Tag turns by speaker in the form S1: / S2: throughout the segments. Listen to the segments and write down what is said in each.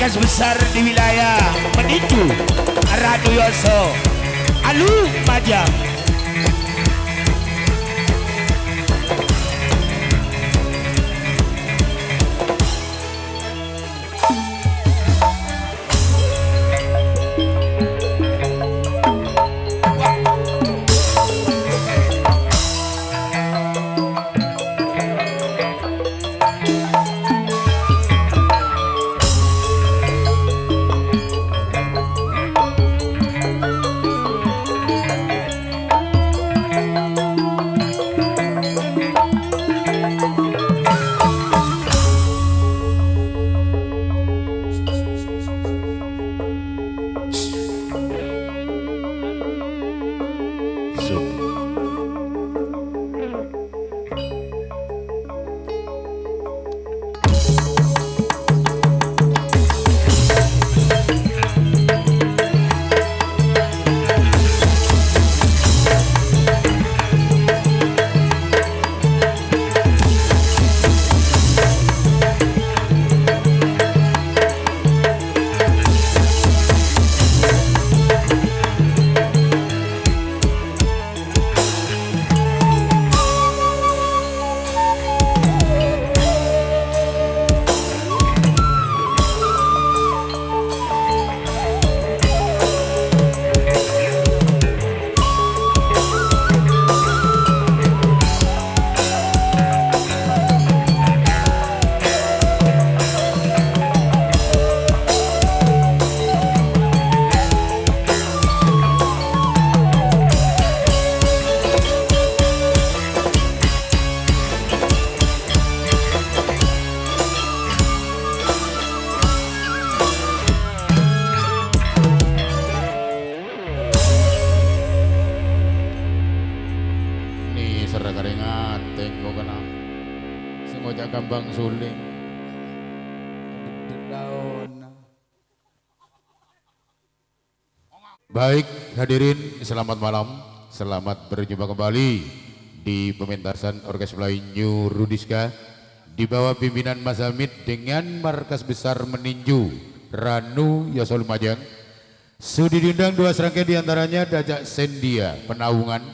S1: markas besar di wilayah Meninju Ranu Yoso Alu Majang.
S2: Kambang suling baik hadirin, selamat malam, selamat berjumpa kembali di pementasan Orkes Melayu Rudiska di bawah pimpinan Mas Hamid dengan markas besar Meninju Ranu Yoso Lumajang. Sudi diundang dua serangkaian diantaranya Dajak Sendia Penaungan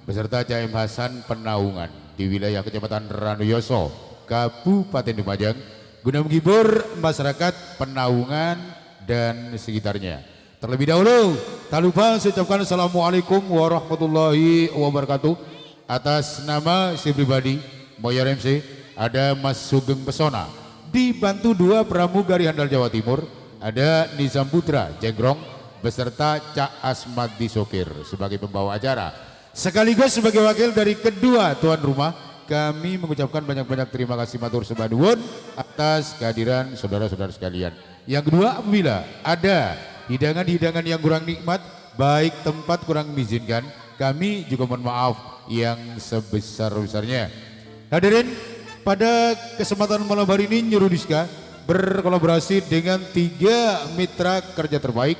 S2: beserta CM Hasan Penaungan di wilayah Kecamatan Ranu Yoso Kabupaten Lumajang guna menghibur masyarakat Penaungan dan sekitarnya. Terlebih dahulu tak lupa saya ucapkan Assalamualaikum warahmatullahi wabarakatuh. Atas nama si pribadi Moyar MC ada Mas Sugeng Pesona dibantu dua pramugari handal Jawa Timur, ada Nizam Putra Jenggrong beserta Cak Asmadi Sokir sebagai pembawa acara sekaligus sebagai wakil dari kedua tuan rumah. Kami mengucapkan banyak-banyak terima kasih matur sembah nuwun atas kehadiran saudara-saudara sekalian. Yang kedua, apabila ada hidangan-hidangan yang kurang nikmat, baik tempat kurang mengizinkan, kami juga mohon maaf yang sebesar-besarnya. Hadirin, pada kesempatan malam hari ini Nyurudiska berkolaborasi dengan 3 mitra kerja terbaik.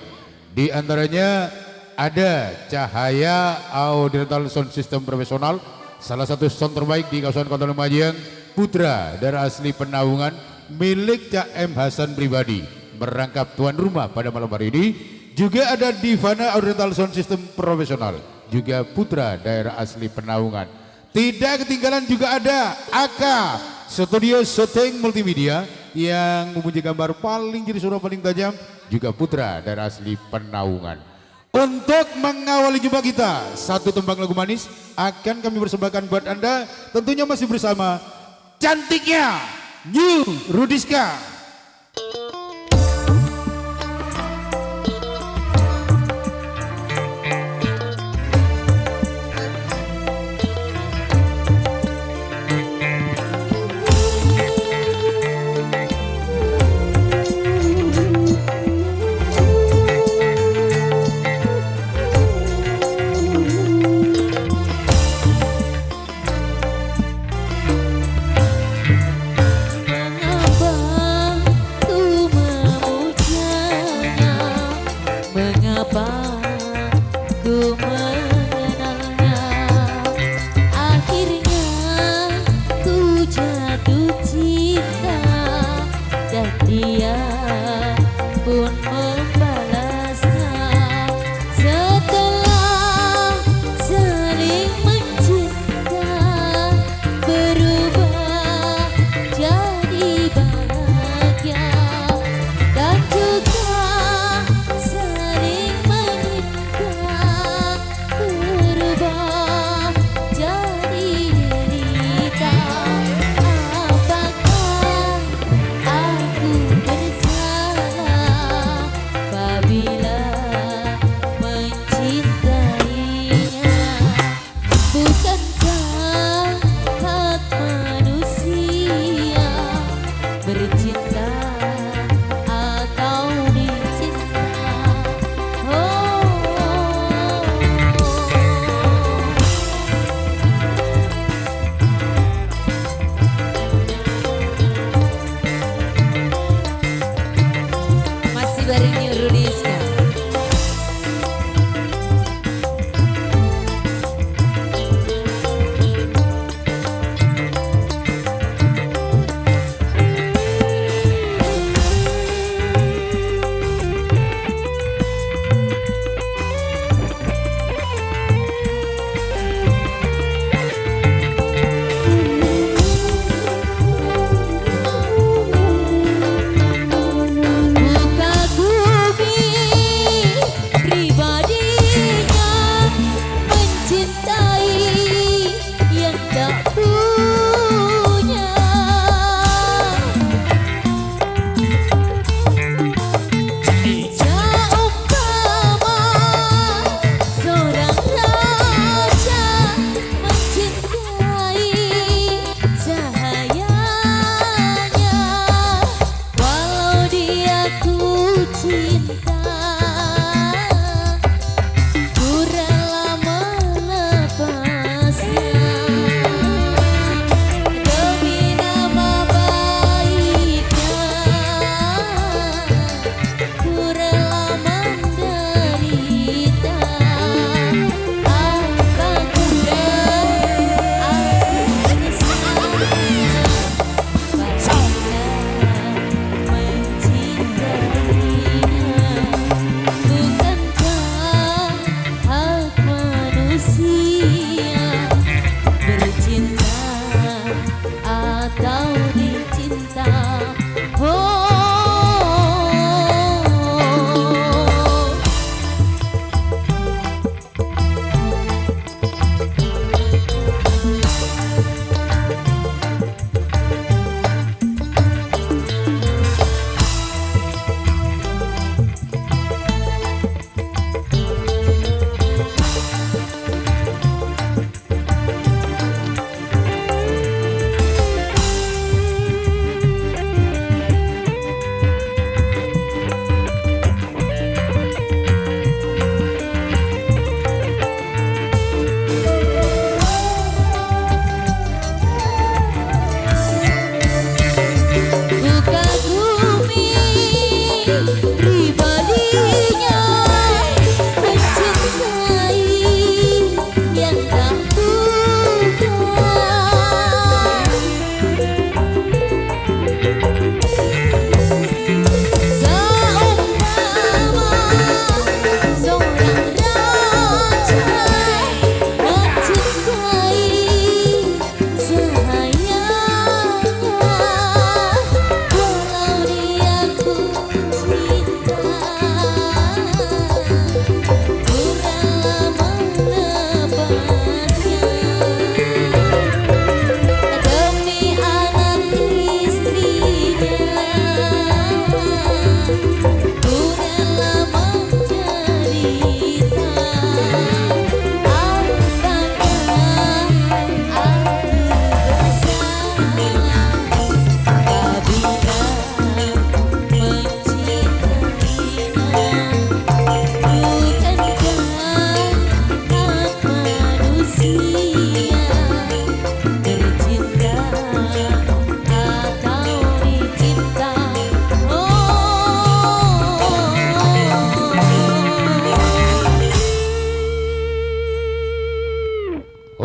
S2: Di antaranya ada Cahaya Audio Sound System Profesional, salah satu sound terbaik di kawasan Kota Lumajang, putra darah asli Penaungan milik Cak M Hasan pribadi merangkap tuan rumah pada malam hari ini. Juga ada Divana Audio Sound System Profesional, juga putra daerah asli Penaungan. Tidak ketinggalan juga ada AK Studio Shooting Multimedia yang mempunyai gambar paling jadi suara paling tajam, juga putra daerah asli Penaungan. Untuk mengawali jumpa kita, satu tembang lagu manis akan kami persembahkan buat Anda, tentunya masih bersama cantiknya New Rudiska.
S3: Mengapa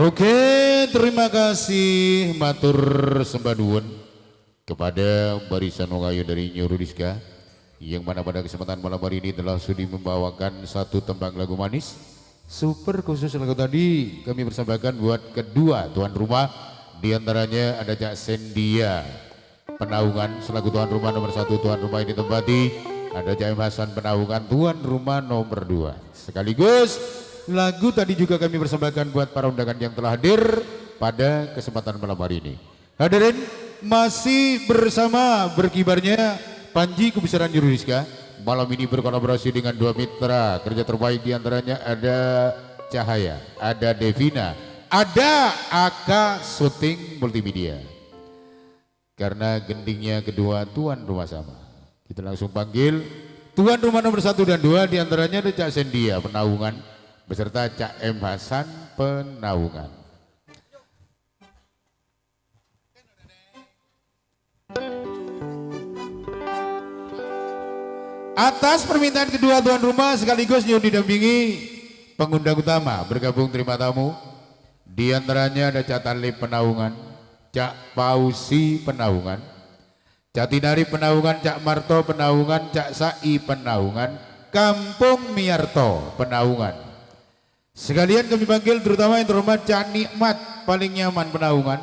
S2: Oke, terima kasih matur sembah nuwun kepada barisan Wangayu dari New Rudiska yang mana pada kesempatan malam hari ini telah sudi membawakan satu tembang lagu manis super khusus. Lagu tadi kami persembahkan buat kedua tuan rumah, diantaranya ada Cak Sendia Penaungan selaku tuan rumah nomor 1. Tuan rumah ini ditempati ada Cak M Hasan Penaungan tuan rumah nomor 2. Sekaligus lagu tadi juga kami persembahkan buat para undangan yang telah hadir pada kesempatan malam hari ini. Hadirin, masih bersama berkibarnya Panji Kebesaran Jurudiska. Malam ini berkolaborasi dengan dua mitra kerja terbaik, diantaranya ada Cahaya, ada Devina, ada Aka Syuting Multimedia. Karena gendingnya kedua tuan rumah sama, kita langsung panggil tuan rumah nomor 1 dan 2, diantaranya ada Cak Sendia Penaungan beserta Cak M Hasan Penaungan. Atas permintaan kedua tuan rumah sekaligus yang didampingi pengundang utama bergabung terima tamu, diantaranya ada Cak Talib Penaungan, Cak Pausi Penaungan, Cak Tinari Penaungan, Cak Marto Penaungan, Cak Sai Penaungan, Kampung Miarto Penaungan. Sekalian kami panggil terutama yang terhormat Cak Nikmat paling nyaman Penaungan,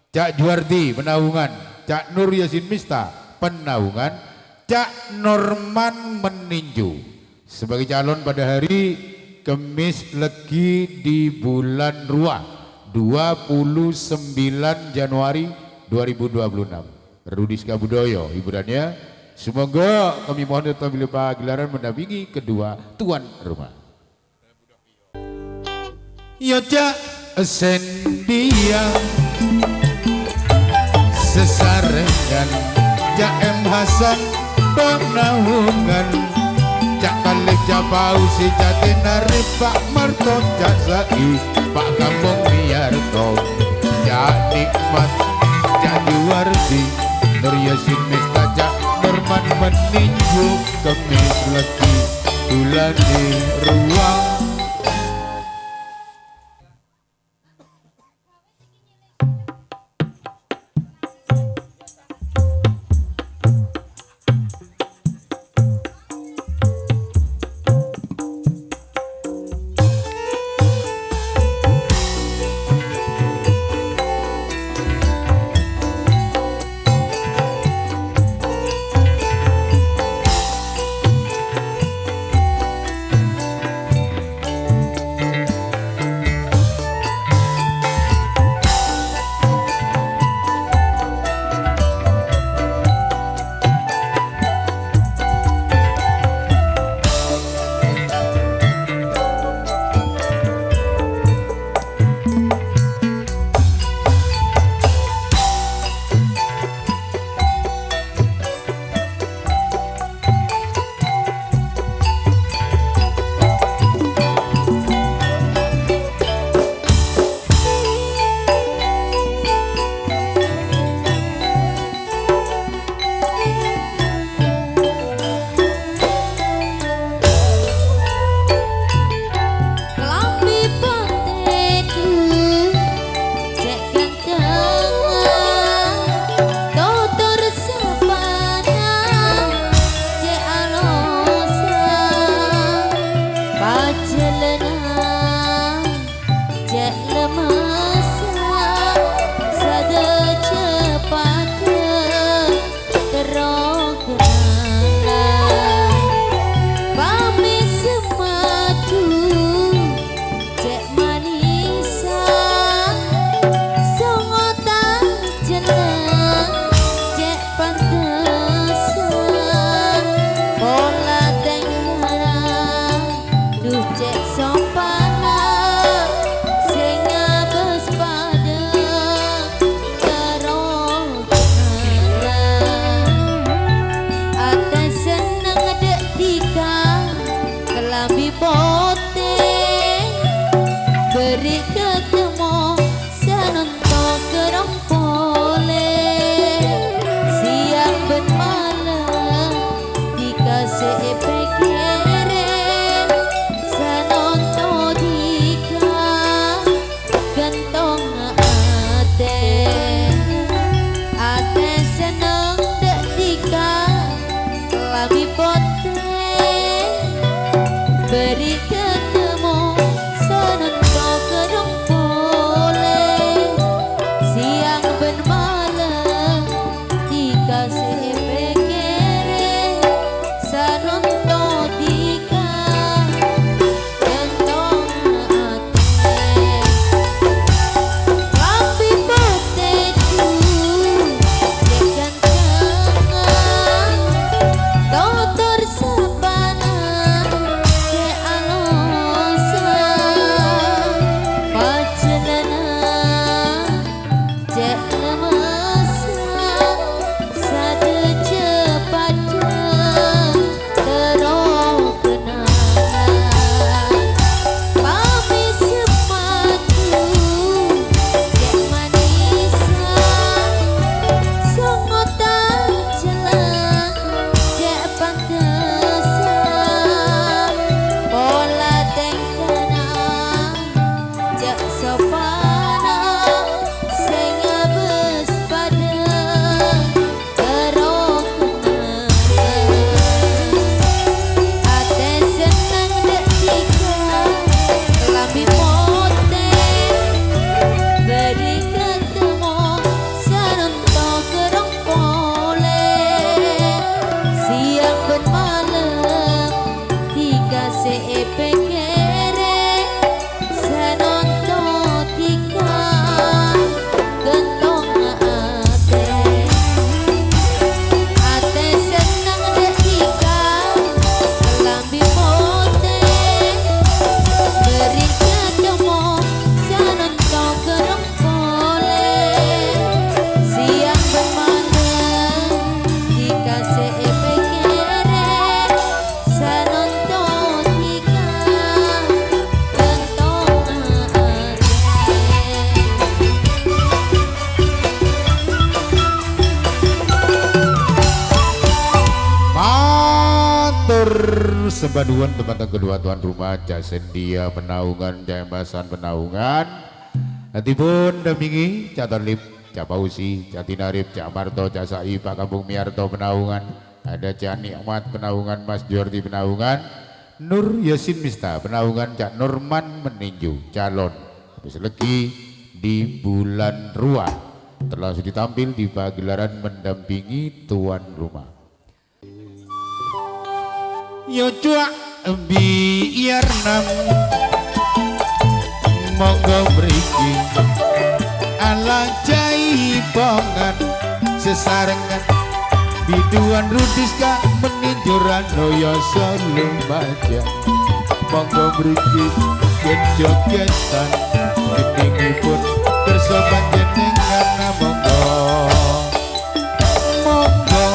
S2: Cak Juardi Penaungan, Cak Nur Yasin Mista Penaungan, Cak Norman Meninju sebagai calon pada hari Kemis Legi di bulan Ruah 29 Januari 2026. Rudiska Budoyo hiburannya. Semoga kami mohon tetap pagelaran mendampingi kedua tuan rumah. Ya Cak Sendia sesarengan Cak M Hasan Penaungan, Cak Talib, Cak Pausi, Cak Tinari, Pak Marto, Cak Sai, Pak Kampung Miarto, Cak Nikmat, Cak Juwardi, Nur Yasin Mista, Cak Norman Meninju, Kemis Legi bulan di ruang.
S3: Ganti beri ketemu senento kedong boleh siang ben malam dikasih pekere senento tika gentong ate lambi poteku dekan tangan Dotor sabana ke alosa pacelana cek lemasa sade cepatnya terong kenangan pami sepatu cek manisan songotan jelang cek pantesan pola tengkana cek sopana sing abes pada terong kenangan ate seneng dek tika lambi pote beri ketemu senento kedong boleh siang ben malam dikasih pekere senonto tika gentong ate seneng dek tika lambi pote beri ketemu senento kedong boleh siang ben malam dikasih pekere senonto tika gentong
S2: Matur sembaduan teman kedua tuan rumah Jasendia Penaungan Jambasan Penaungan nanti pun dampingi Catarlip Capausi Catinarip Cak Marto Casai Pak Kampung Miarto Penaungan ada Cak Nikmat Penaungan Mas Jordi Penaungan Nur Yasin Mista Penaungan Cak Norman Meninju calon habis lagi di bulan Ruah telah sudah tampil di pagelaran mendampingi tuan rumah. Yo cuak biar nam monggo mriki ala jaipongan sesarengan biduan rudiska meninjuran noyo solumaja monggo mriki jogetan jenengipun kersa panjenengan monggo monggo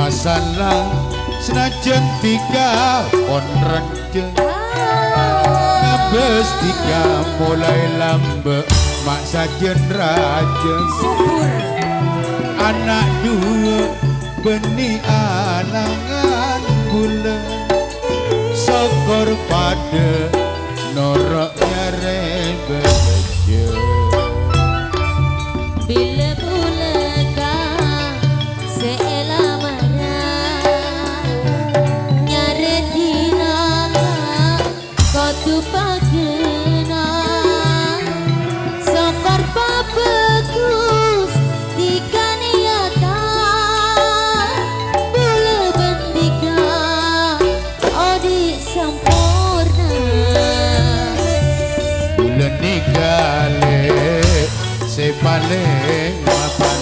S2: salah senajan tiga pon renceng ngabes tiga mulai lambe mak sajen raja
S3: subur
S2: anak dua benih alangan gula sokor pada noroknya rebeje
S3: bila buleka seelamara nyare dinaka kau tu pagena
S2: paling mapan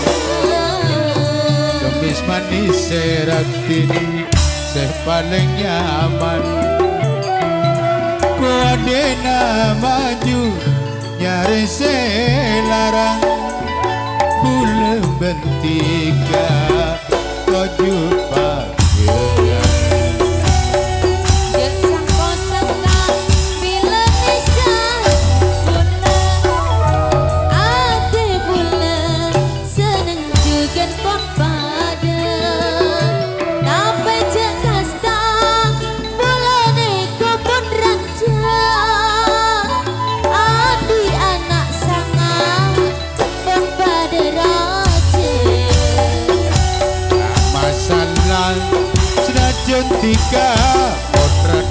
S2: kemis manis seratin saya paling nyaman kuadena maju nyari selarang bulan bentika tujuh pagi tiga potret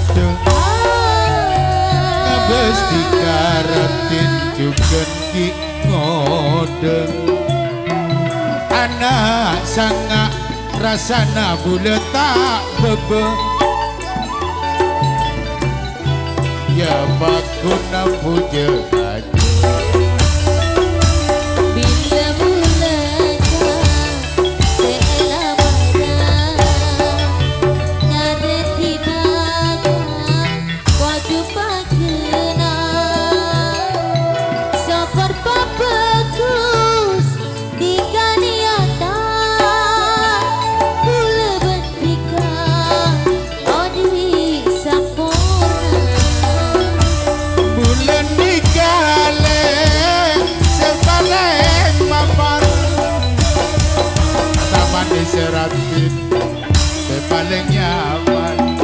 S2: ngabes tiga ratin juga ki ngodeng anak sanga rasana bule tak bebe ya bakuna puja aja seratin paling nyaman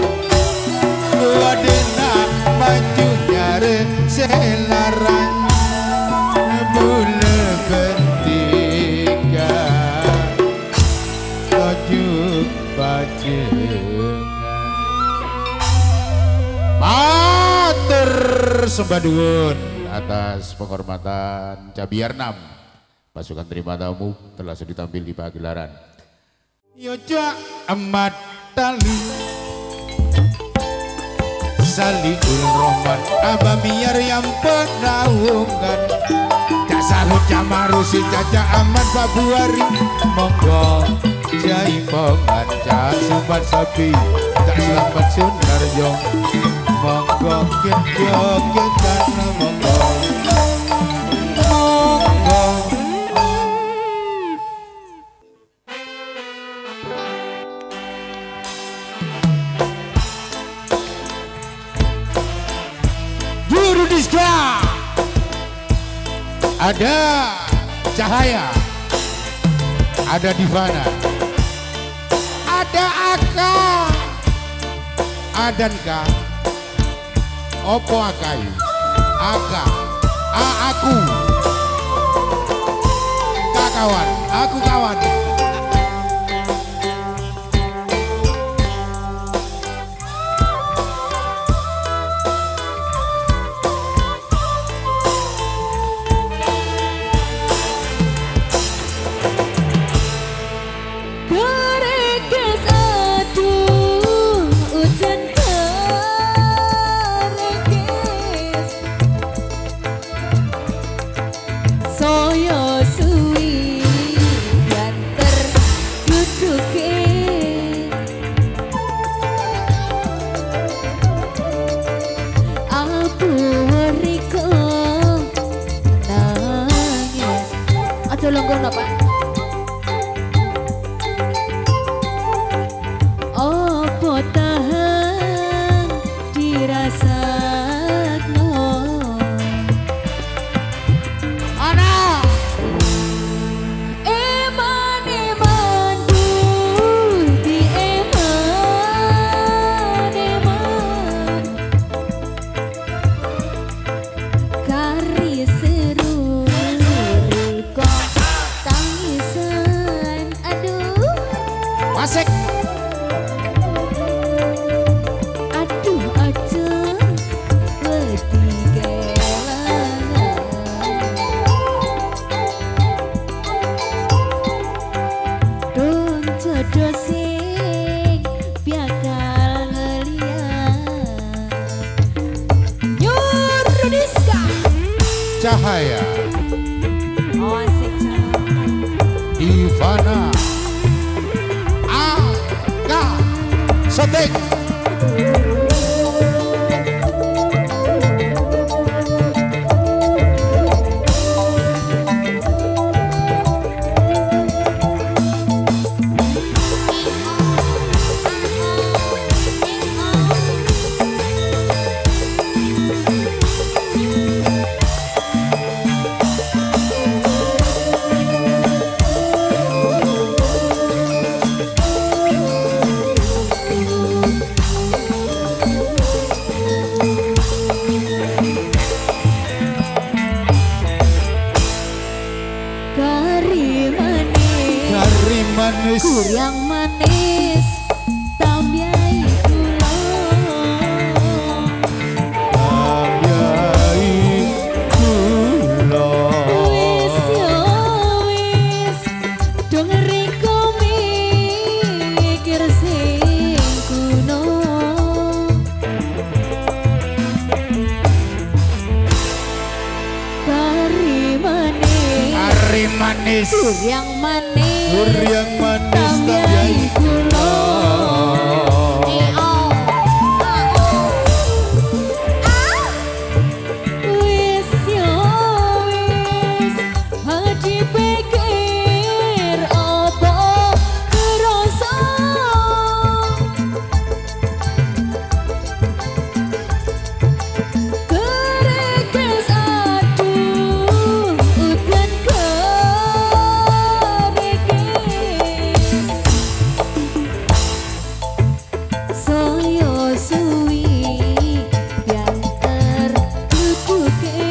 S2: kuadena maju nyari selarang bulan ketiga tujuh bajengan matur sembah nuwun atas penghormatan Cabiar 6 pasukan terima tamu telah sudah ditampil di pagelaran Yoja amat tali Saliul Rohman Abamiyar yang penaungan Jasarut Jamaru si Caca amat Babuari Monggo Jaipongan Casuman Sapi Tak selamat Sunarjong Monggo Joget karena monggo ada Cahaya, ada Divana, ada Aka, Adanka, Opo Akai, Aka, aku, kawan, aku kawan.
S3: Tolong apa? Opo tahan dirasakno ana eman budi eman kari seru
S2: Asik.
S3: Aduh aja ketinggalan Dong jodoh sing biakal ngeliat Nyur Rudiska
S2: Cahaya
S3: Oh asik
S2: Ivana Aga Sotek. Manis
S3: yang manis tambiai kula wis yo wis dongeri mikir sing kuno kari manis yang manis tambiai kula wis yo wis haji pikir apa kerasa kerekes aduh udan saya suwi yang tertutuke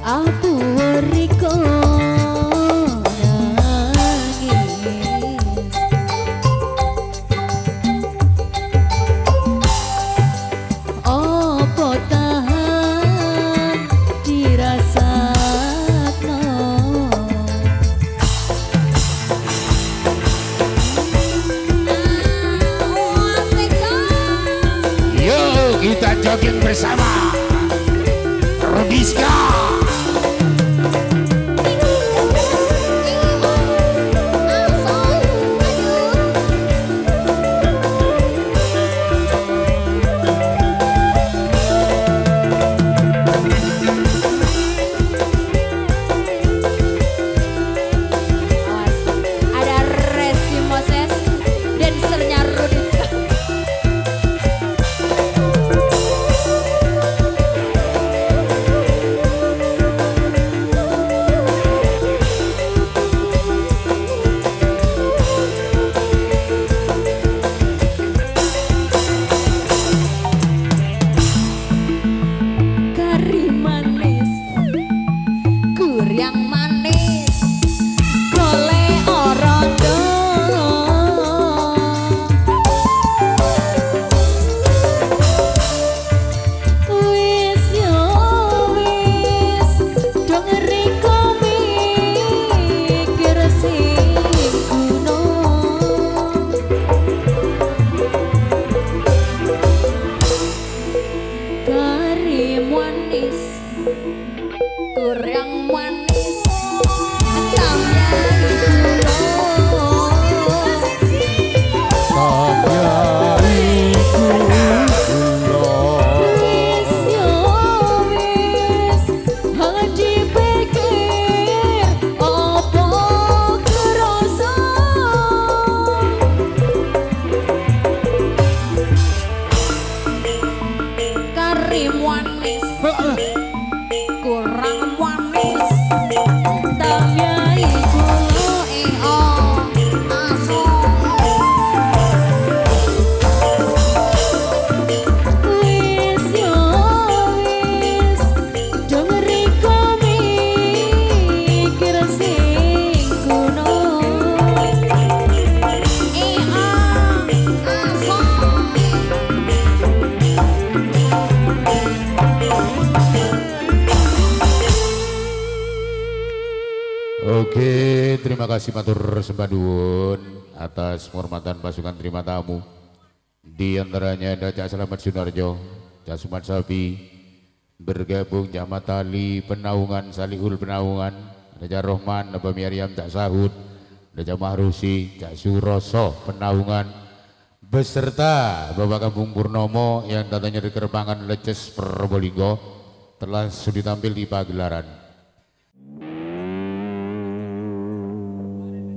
S3: aku riko nangis opo tahan dirasakno.
S1: Kita jogging bersama Rudiska.
S3: Ada Resi Moses, dancernya Rudiska. Kari manis, yang manis, golek orondo. Wis yo wis, dongeri mikir sing kuno. Kari manis, kurang manis tambiai kula wis yo wis haji pikir apa kerasa kari manis kurang manis tambiai kula aso wis yo wis dongeri mikir sing kuno aso.
S2: Oke, terima kasih matur sembah nuwun atas penghormatan pasukan terima tamu. Di antaranya ada Cak Slamet Sunarjo, Casuman Sapi, bergabung Jamat Tali Penaungan Salihul Penaungan, ada Cak Rohman, Abah Miriam Cak Sahud, ada Cak Mahrusi, Cak Suroso Penaungan, beserta Bapak Kampung Purnomo yang datangnya dari Kerpangan Leces Probolinggo telah sudah tampil di pagelaran.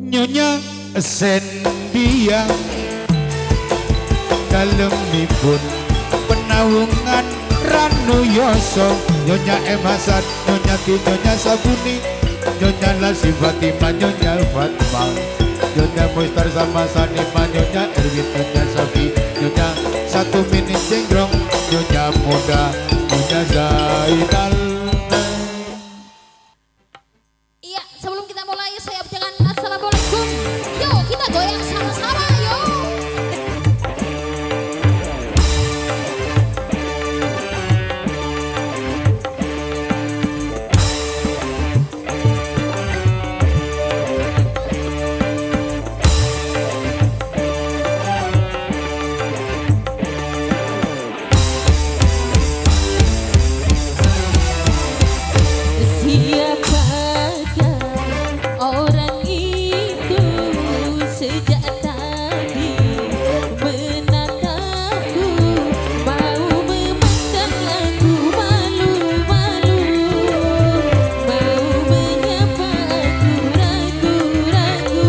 S1: Nyonya Sendia dalemipun penaungan Ranu Yoso, Nyonya M Hasan, Nyonya Ki, Nyonya Sabuni, Nyonya Lasi Fatimah, Nyonya Fatma, Nyonya Mustar sama Sanima, Nyonya Erwin, Nyonya Safi, Nyonya Satu Mini Jenggrong, Nyonya Muda, Nyonya Zainal.
S3: Iya, sebelum kita mulai saya ucapkan assalamualaikum. Yuk kita goyang sama-sama yuk. Siapakah orang itu sejak tadi menatapku, mau memandang aku malu-malu, mau menyapa aku ragu-ragu,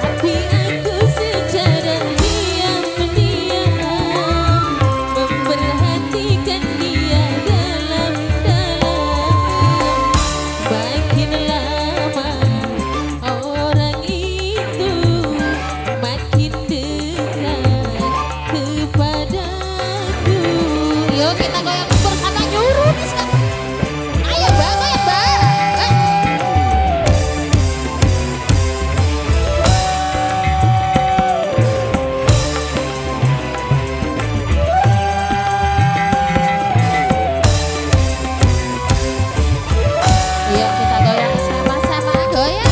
S3: tapi aku secara diam-diam memperhatikan dia dalam-dalam. Makin lama orang itu makin dekat kepadaku. Yuk kita goyang bersama nyuruh di sana. Ayo Mbak, goyang Mbak. Yuk kita goyang sama-sama, goyang.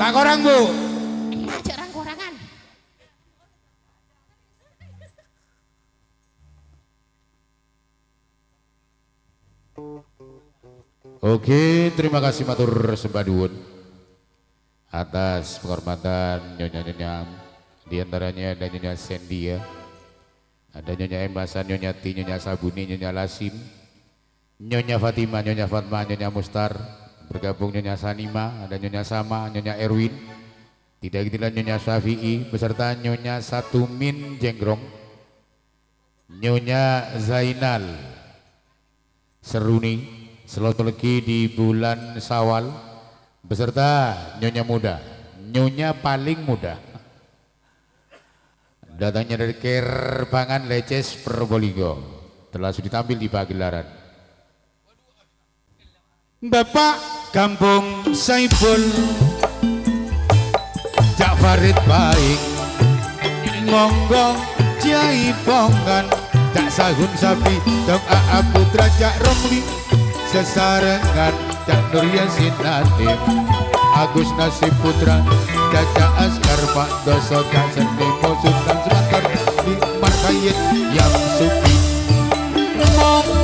S1: Tak korang Bu.
S3: Aja rang-korangan.
S2: Oke, terima kasih matur sembah nuwun atas penghormatan nyonya-nyonya, diantaranya ada nyonya Sandy ya, ada nyonya Embasan, nyonya Ti, nyonya Sabuni, nyonya Lasim, nyonya Fatima, nyonya Fatma, nyonya Mustar, bergabung nyonya Sanima, ada nyonya Sama, nyonya Erwin, tidak ketinggalan nyonya Syafi'i beserta nyonya Satumin Jenggrong, nyonya Zainal Seruni, Selotoleki di bulan Sawal beserta nyonya muda, nyonya paling muda, datangnya dari Kerbangan Leces Probolinggo, telah sudah tampil di pagelaran.
S1: Bapak Kampung Saiful Jak Farid baik monggo jaipongan Jak Sahun Sapi Dok Aa Putra Jak Romli sesarengan Jak Nur Yasin Natif Agus Nasib Putra Caca Askar Pak Doso Kak Sendimo Sultan Semantar di Markayet yang suki monggo.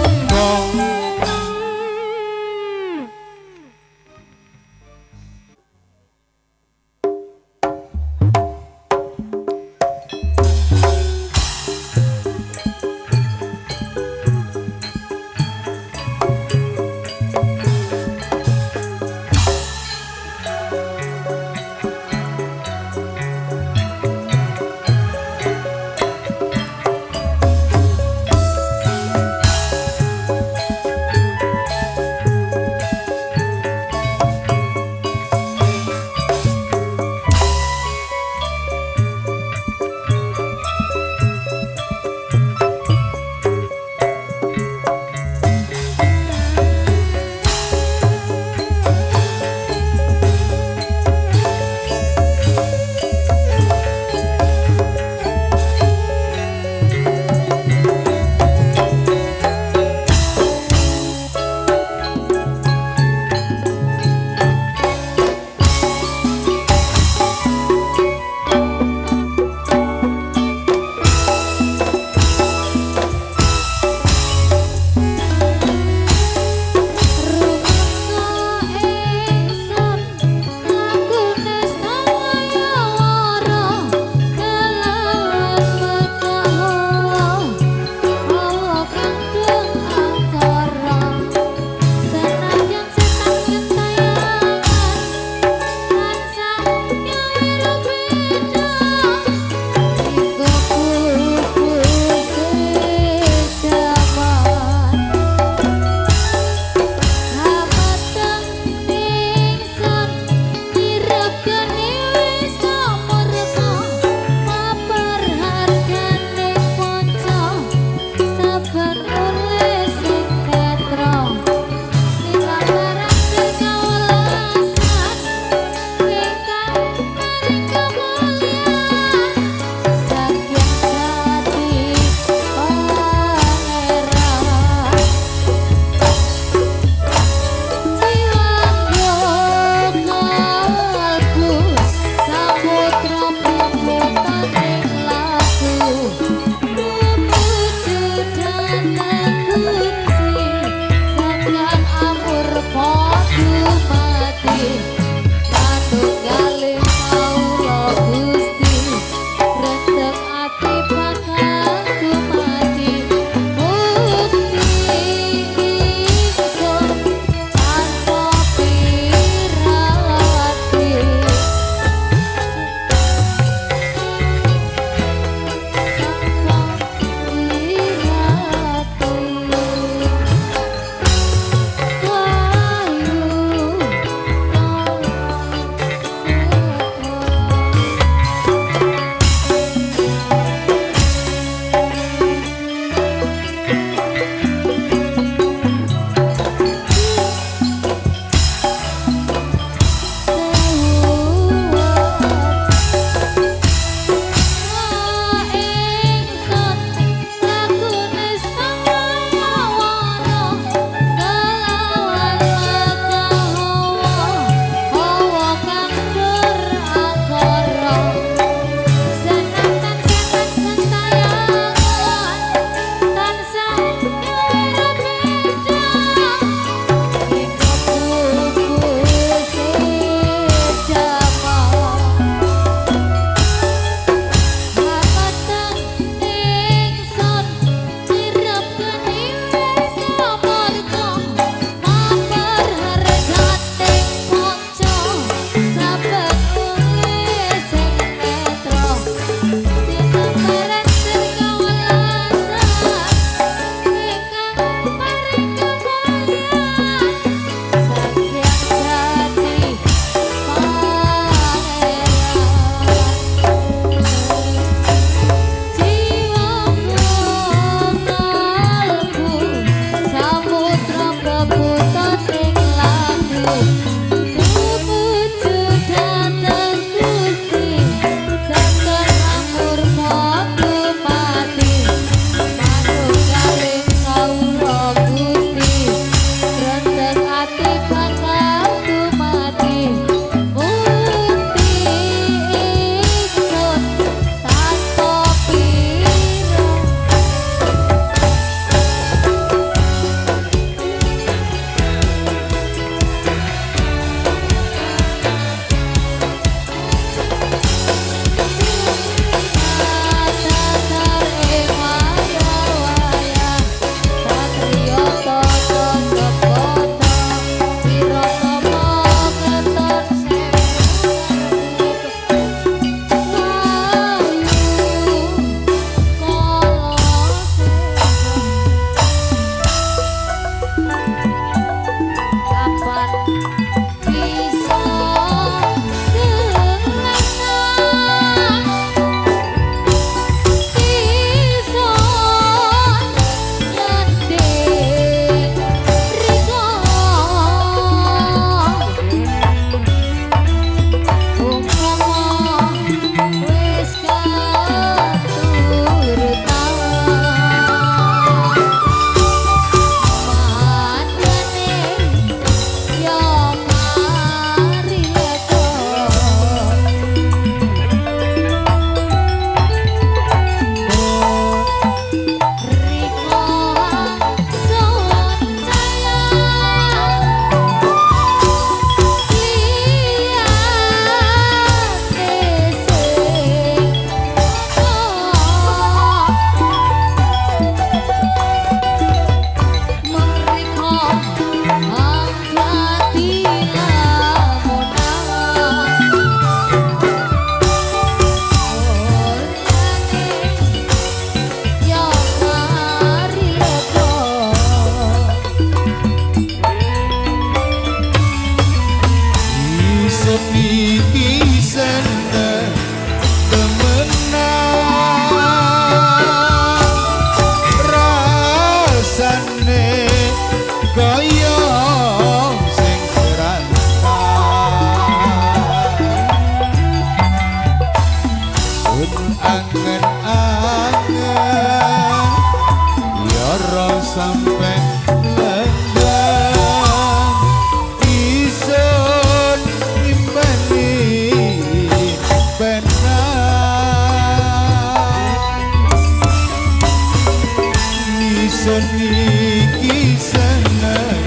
S1: ingsun iki seneng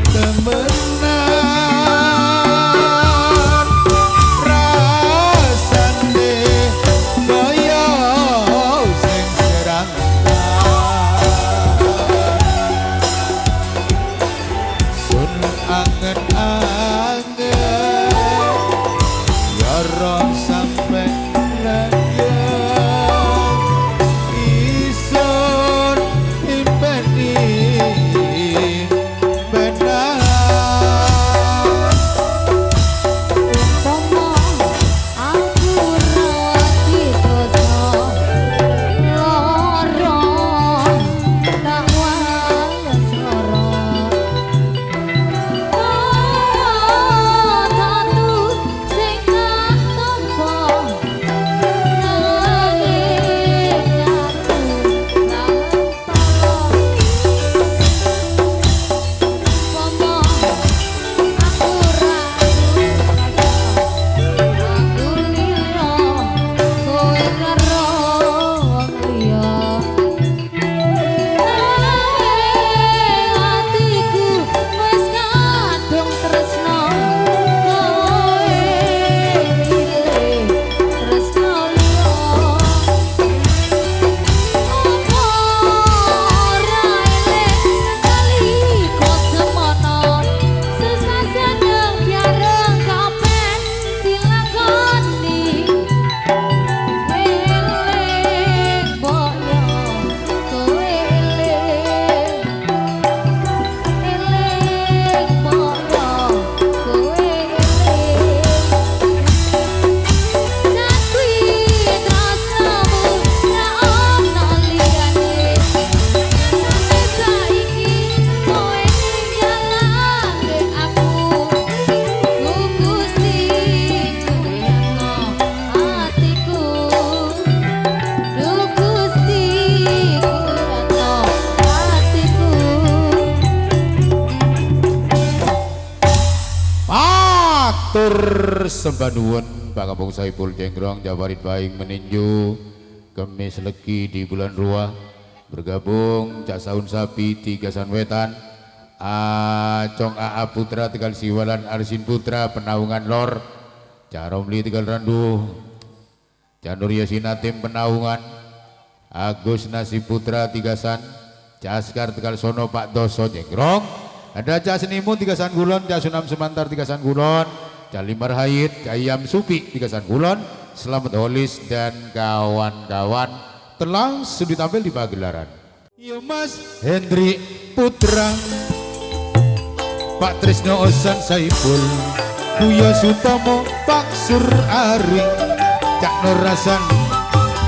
S1: temenan rasane kaya sing serangkan sun angen-angen ya ro sampe sembah nuwun Pak Kampung Saipul Jenggrong Jabarit Baing meninju Kemis Legi di bulan Ruah bergabung Cak Saun Sapi Tigasan Wetan Acong AA Putra Tegal Siwalan Arsin Putra Penaungan Lor Cak Romli Tegal Randu Cak Nur Yasinatim Penaungan Agus Nasi Putra Tigasan Cak Askar Tegal Sono Pak Doso Jenggrong ada Cak Senimun Tigasan Gulon Cak Sunam Semantar Tigasan Gulon Calimar Hayit, Ayam Supi, Tigasan Kulon, Selamat Holis dan kawan-kawan telah sudah tampil di pagelaran. Yo Mas Hendri Putra, Pak Trisno Osan Saipul, Buya Sutomo, Pak Sur Ari, Cak Nur Rasan,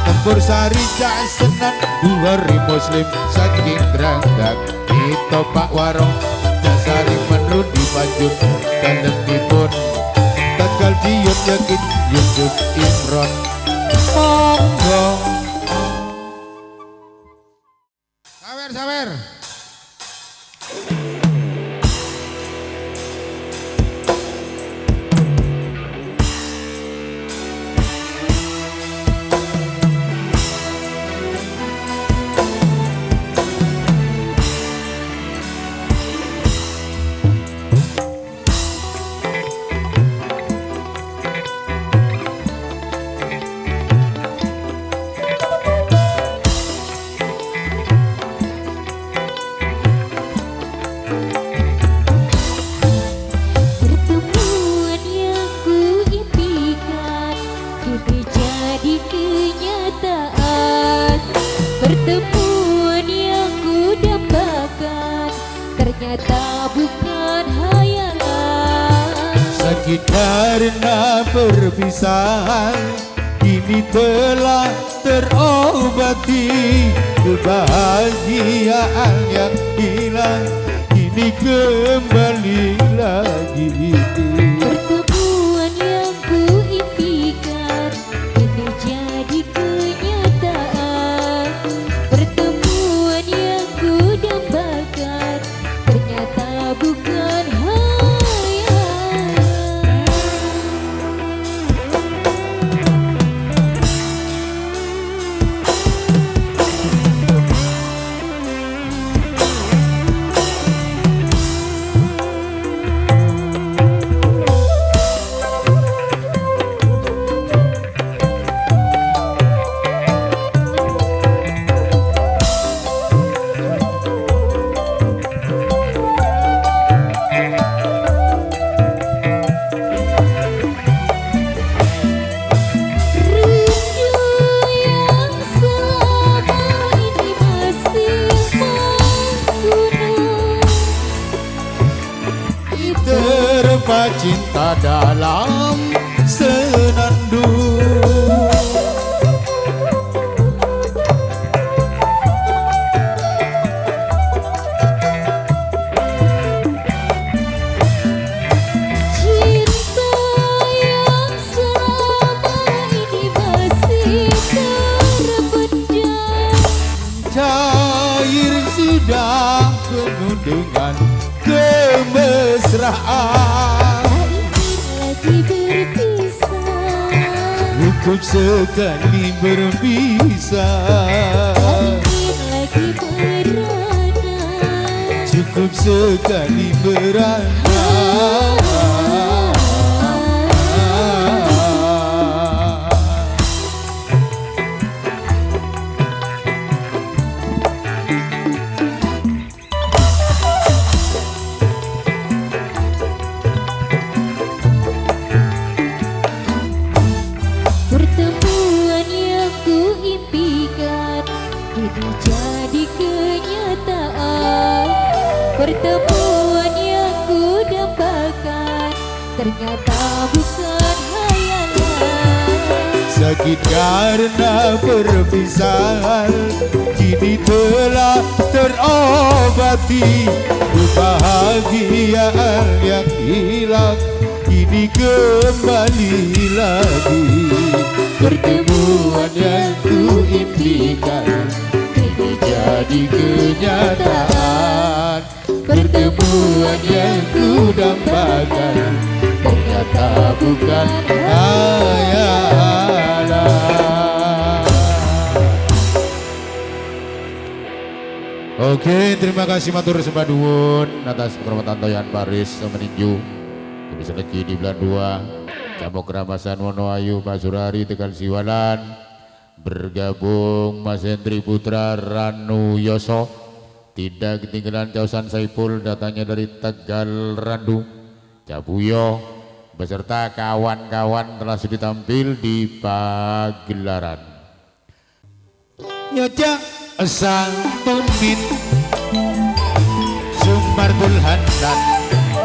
S1: Tempur Sari, Cak Senan, Buhari Muslim, Saking Dranggak, Itu Pak Warong, Dasari Menrun di Banjur, dan Tepipun. Tegal Diut Yakin Yusuf Imron monggo sawer karena perpisahan ini telah terobati kebahagiaan yang hilang ini kembali lagi.
S3: Pertemuan yang kuimpikan ini jadi kenyataan. Pertemuan yang kudambakan ternyata bukan
S1: cinta dalam senandung.
S3: Cinta yang selama ini masih terpendam,
S1: Cair sudah penuh dengan kemesraan.
S3: lagi berpisah,
S1: Cukup sekali berpisah,
S3: ingin lagi merana.
S1: cukup sekali beranak.
S3: Pertemuan yang ku impikan kini jadi kenyataan. Pertemuan yang ku dambakan ternyata bukan hayalan.
S1: Sakit karena perpisahan kini telah terobati. Kebahagiaan yang hilang kini kembali lagi. Pertemuan yang ku impikan kini jadi kenyataan. Pertemuan yang ku dambakan ternyata bukan hayalan. Oke, terima kasih matur sembah nuwun atas penghormatan Toyan Paris meninju. Bisa lagi di bulan 2 Camuk Ramasan Wonoayu Pak Surari Tegal Siwalan. Bergabung Mas Hendri Putra Ranu Yoso. Tidak ketinggalan Causan Saipul datangnya dari Tegal Randu. Cabuyo beserta kawan-kawan telah sudah tampil di pagelaran. Yoja Santunin Sumbardul Handan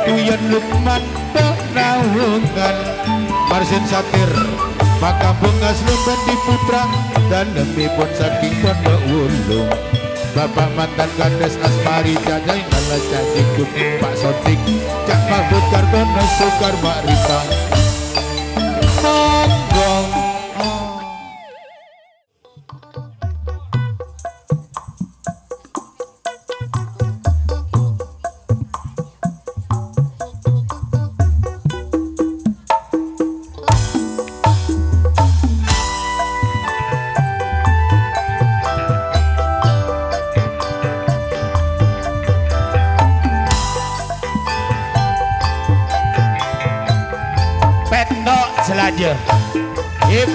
S1: Tuyan Lukman Penawungan Marsin Satir Maka Bungas Lumban di Putra dan Lembipun saking Pondok Wulung. Bapak mantan Kandes Asmari Jajai Nalas Cacingkum Pak Sotik Cak Mahfud Kartono Sukar Mak Rita Monggo. Selaja hip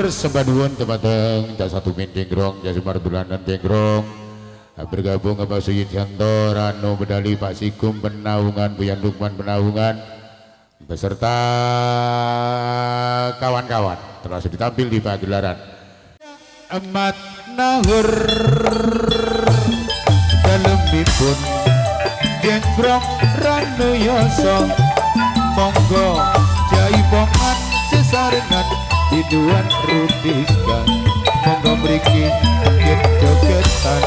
S2: sebaduan temateng jak satu min jenggrong jak semar dulanan jenggrong bergabung ke Pak Suyit Santo Rano Bedali Pak Sikum Penaungan Buyan Lukman Penaungan beserta kawan-kawan termasuk ditampil di pagelaran
S1: Amat nahur dalemipun jenggrong Ranu Yoso monggo jaipongan sesarengan biduan Rudiska monggo mriki yen jogetan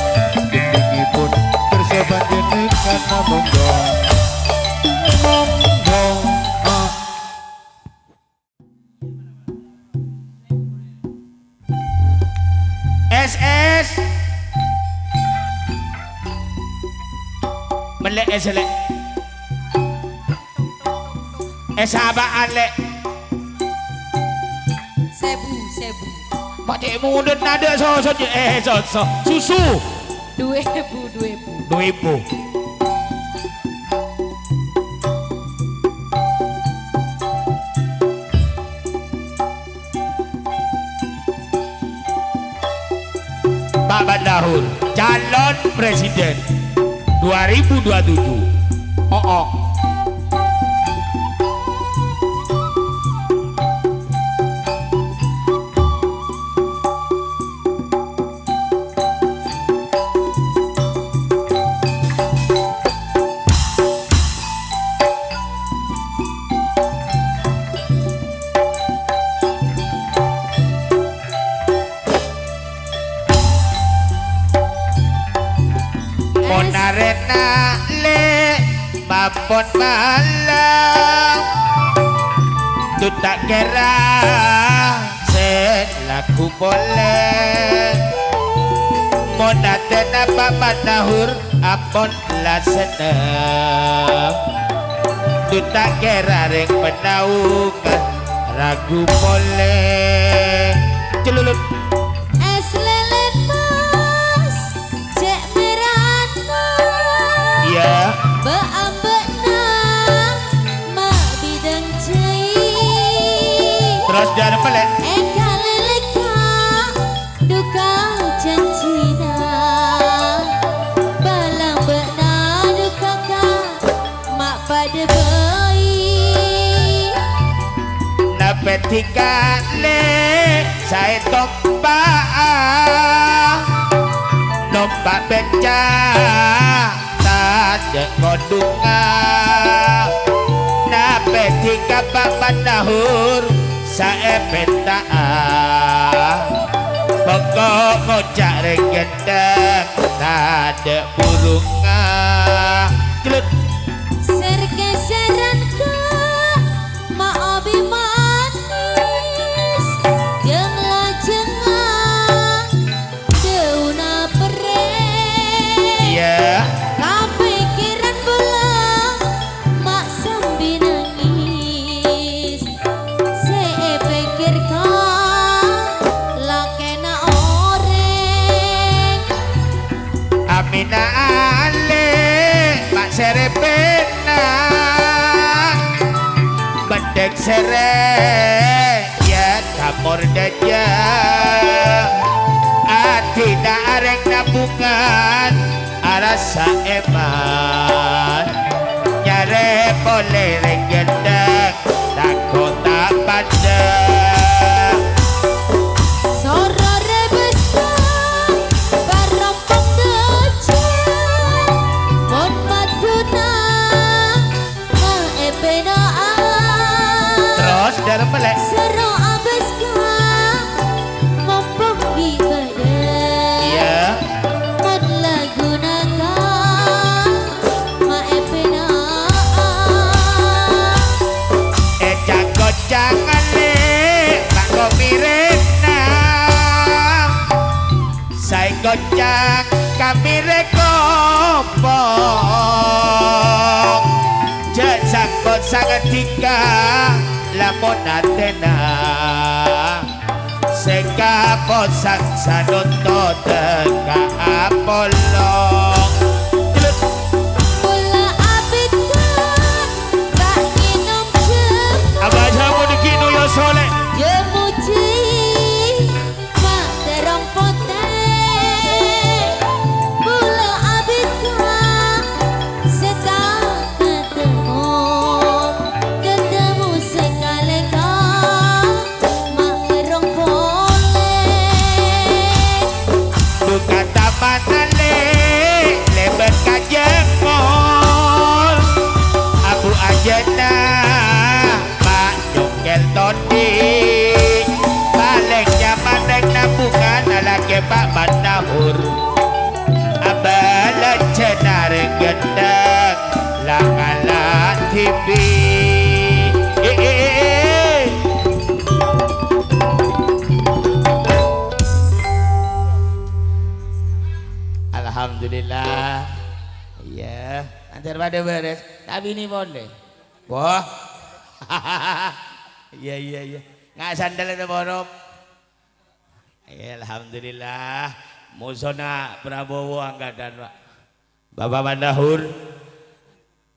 S1: dindingipun kersoban jenengan monggo monggo
S4: SS melek selek sabaan lek
S3: Sebu.
S4: Pakcik muda nada so susu
S3: 2000.
S4: 2000 Pak Bandahur calon presiden 2027 oh Monarena le mapon malam tu tak kira selaku boleh monatena Pak Nahur apon la seneng tu tak kira reng penaungan ragu boleh celulut
S3: Es lele mas cek merana
S4: ya
S3: beambekna mak bidang cai
S4: terus dari pelek
S3: eka leleka duka janjina balang bekna duka ka mak pada bayi
S4: napetika le saya tompak nompak beca tak kodunga napetika Pak Bandahur saya peta pokok ngocak regendang tak ada burunga gelut
S3: sergeseran ke mak obi manis jenglah deuna pere
S4: ya
S3: kapikiran bulan mak sambil nangis saya pikir kau lakena oreng
S4: Amina ale Pak Serepena Bedek sere ya kamor daja Atina areng nabungan arasa eman nyare boleh regendang takota pada
S3: Sora rebesa barompong dejan mon maduna ma ebenaan
S4: terus dari pelek
S3: Sero abes ka mompong ibadah
S4: iya
S3: mon laguna ka ma ebenaan
S4: jangan le tak kau mirena saya gocang kami rekopong jejak sangat tiga lamun atena seka posang sanoto teka apolong
S3: bola abita tak minum jema
S4: abah jamu dikinu ya soleh
S3: jemuji
S4: Pak Mandahur abala cenar gendang langala TV Alhamdulillah iya antar pada beres tapi ini boleh wah iya nggak sandal itu borok ya, alhamdulillah musona Prabowo angkatan Pak Bapak Mandahur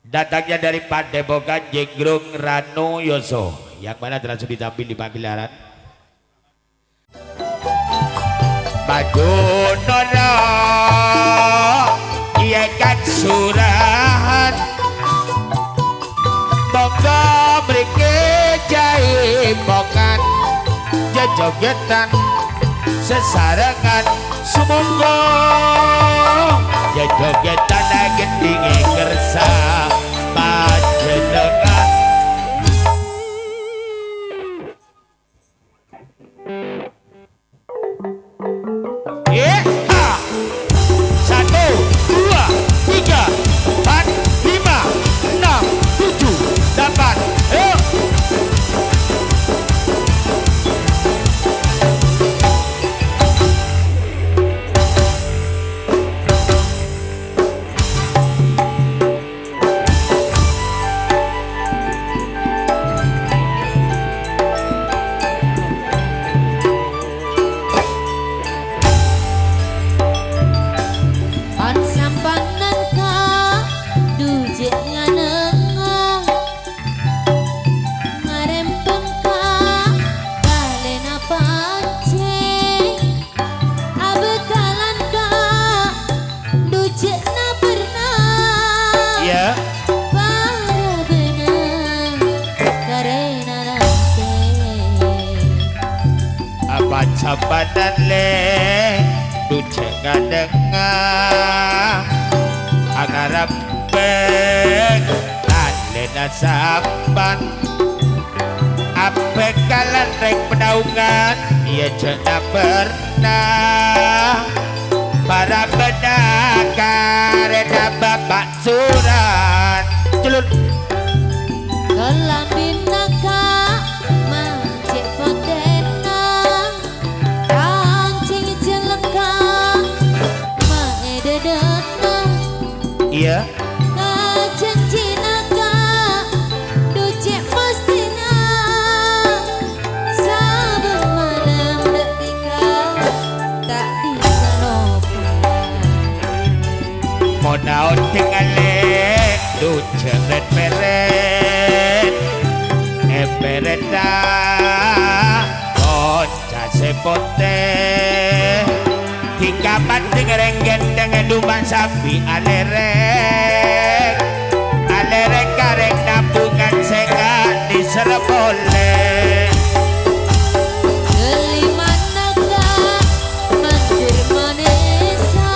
S4: datangnya dari Padepokan Jenggrong Rano Yoso yang mana telah sudah ditampil di pagelaran maju nono iya kan surahan monggo mriki jaipongan jogetan sesarengan sumangga jogetan gendinge kersa panjenengan satu dua tiga empat lima enam tujuh delapan sabadan le duce kadengah agarap pek alena sampan ape kalan rek pedaungan ia cena pernah para benak karena bapak suran celur
S3: Kelambin naka macet potena kancing jeleka maededena
S4: iya
S3: kajeng cinaka ducek pastina saben malam detika tak disanopan
S4: mau naon tingale duce red peret epereta oca sepote tingka panting renggen dengan duman sapi alerek alerek karek nabungan sekat diserepole
S3: kelima naga mandir manesa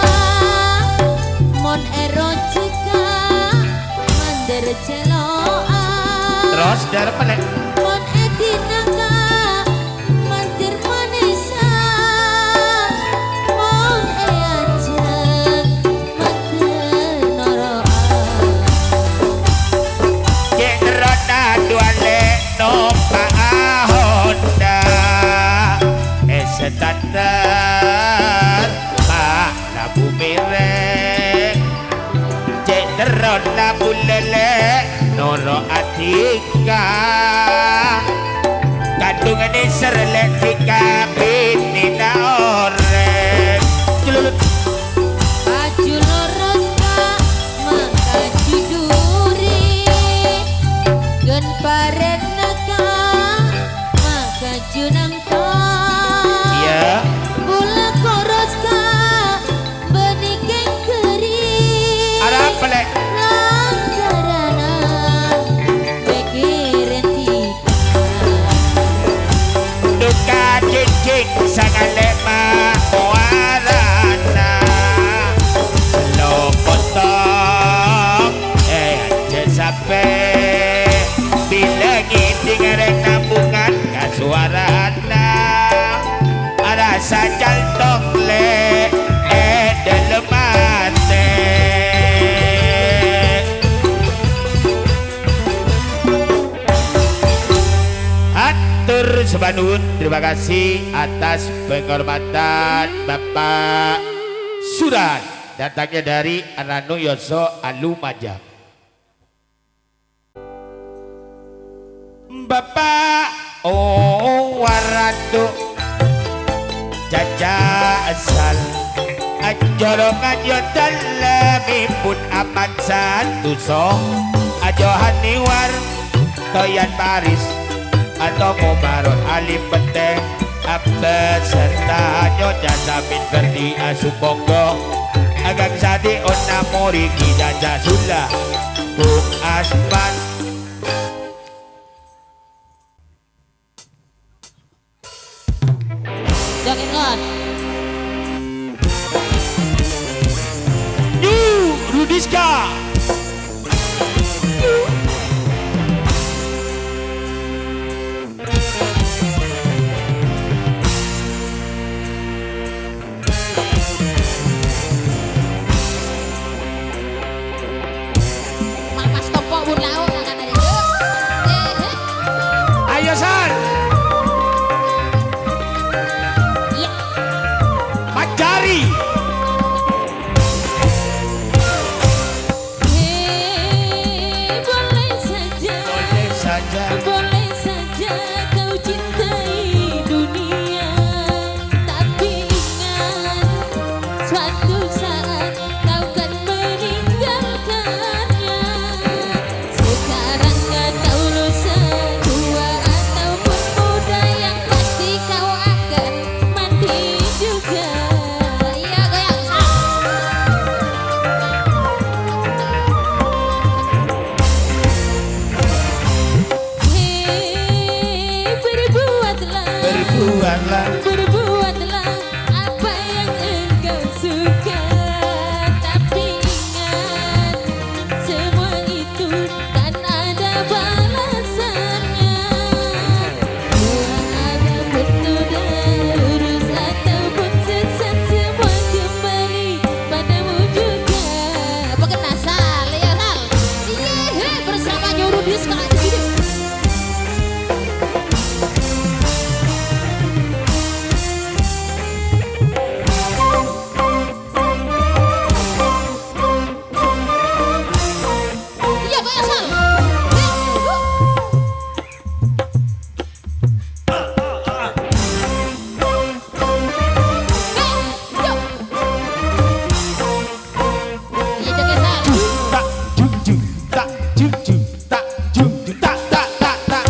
S3: mon erotika mandir celoa
S4: terus dari mana
S3: mon edinaga mandir manesa mon eajeng mandir noroa
S4: cek roda dua le nompa Honda esetater mak labu mireng cek roda bulele noro atika kandungan ini serelek tika binina orek celulut
S3: Aju loros kak maka juduri gen paren naka maka junang kak
S4: iya
S3: Bula koros kak benikeng kering
S4: ada apa lek
S3: langgarana pikiran tika
S4: duka cicik sangat lemah sembah nuwun, terima kasih atas penghormatan Bapak Surat datangnya dari Ranu Yoso Alumajang. Bapak waratu jaja asal anjolongan yotan lemipun aman satu so ajohan niwar toyan Paris atau mubaron alim peteng beserta nyonya samin verdi asubonggo agang sadi ona mori jaja sula bung asman.
S3: Jangan kan.
S4: New Rudiska.
S3: Mas Topo Burlau akan ada yuk.
S4: Ayo San.
S3: Iya.
S4: Macari.
S3: Boleh saja.
S4: Boleh saja.
S3: Boleh saja kau cintai dunia, tapi ingat suatu saat kau kan meninggalkannya. Sekarang gak tahu lusa tua ataupun muda, yang pasti kau akan mati juga. Iya goyang
S4: Berbuatlah.
S3: Berbuatlah apa yang engkau suka, tapi ingat semua itu kan ada balasannya. Ada muda, lurus ataupun sesat, semua kembali padamu juga. Pengen asal ya Sal. Iya, bersama Nyuruh Diska aja gitu. Iya goyang Sal. Iya joget Sal.
S4: Tak jung jung tak jung jung tak jung jung tak tak tak tak.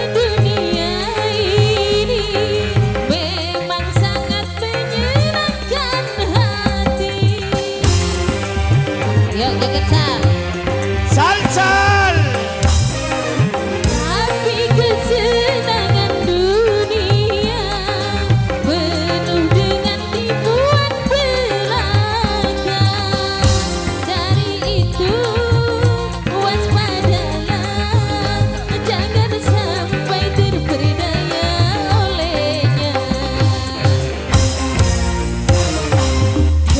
S3: Dunia ini memang sangat menyenangkan hati. Yuk joget Sal.
S4: Sal sal.
S3: Tapi kesenangan dunia penuh dengan tipuan belaka. Dari itu waspadalah, jangan sampai terperdaya olehnya.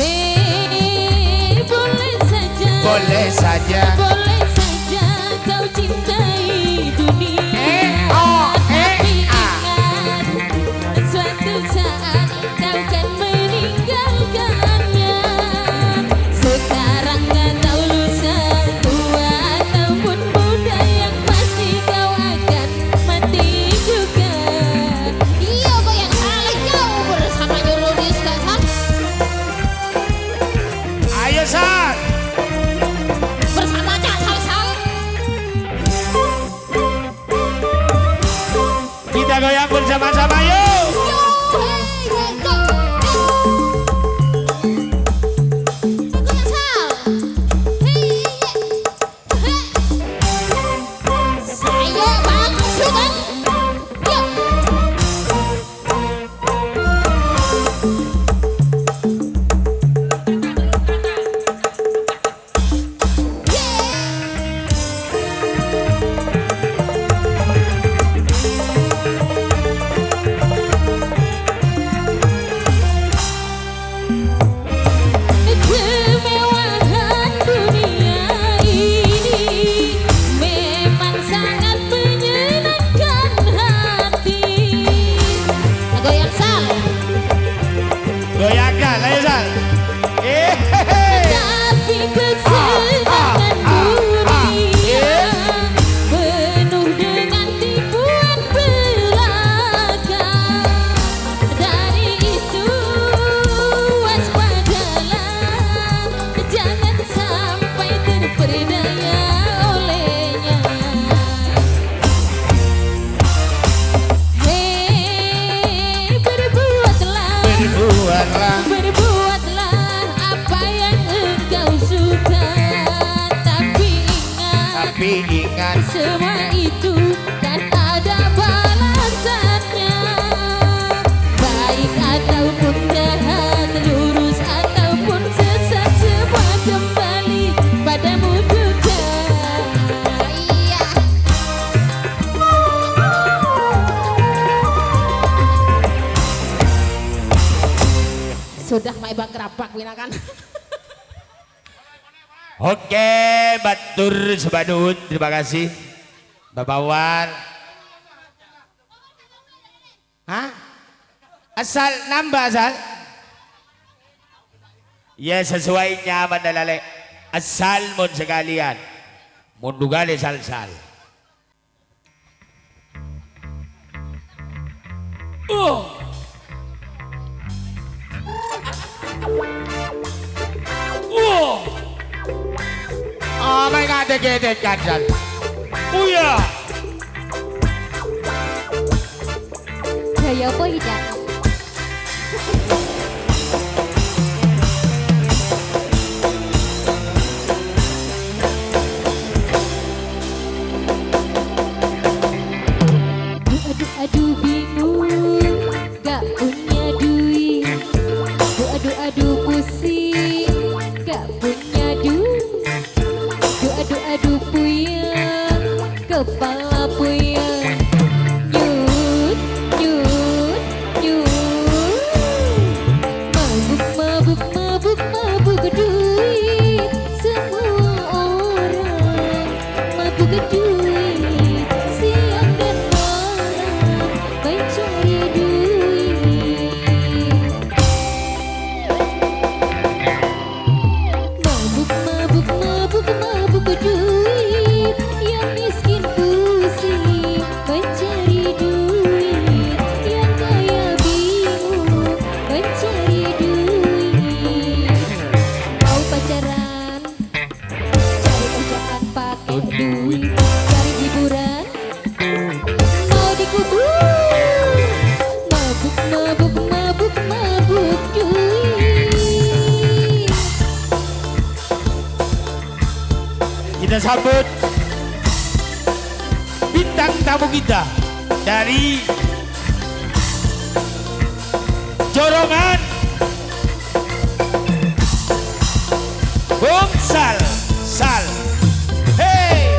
S3: Hei, boleh saja.
S4: Boleh saja.
S3: Boleh saja kau cintai dunia, tapi ingat suatu saat kau kan meninggalkannya. Sekarang gak tahu lusa tua ataupun muda, yang pasti kau akan mati juga. Iya goyang saling jauh bersama Nyuruh Diska Sal.
S4: Ayo San.
S3: Bersama Cak
S4: tapi ingat
S3: semua itu kan ada balasannya. Baik ataupun jahat, lurus ataupun sesat, semua kembali padamu juga. Iya. Sudah main kerapak wina kan.
S4: Oke, batur sebadut, terima kasih. Bapak Wan. Hah? Asal nambah asal? Ya sesuai nyaman dalale. Asal mon sekalian. Mon dugale sal-sal. Oh my God, get cancel. Uya.
S3: Gaya apa tidak? Aduh bingung, gak punya duit. Aduh pusing, gak punya duit. Aduh puyeng, kepala puyeng. Nyut, nyut, nyut. Mabuk duit. Semua orang mabuk duit. Siang dan malam mencari duit. Mabuk duit. Yang miskin pusing mencari duit. Yang kaya bingung mencari duit. Mau pacaran, cari kerjaan pakai duit. Cari hiburan, mau dikubur. Mabuk duit.
S4: Kita sambut bintang tamu kita dari Jorongan Bung Sal. Hey,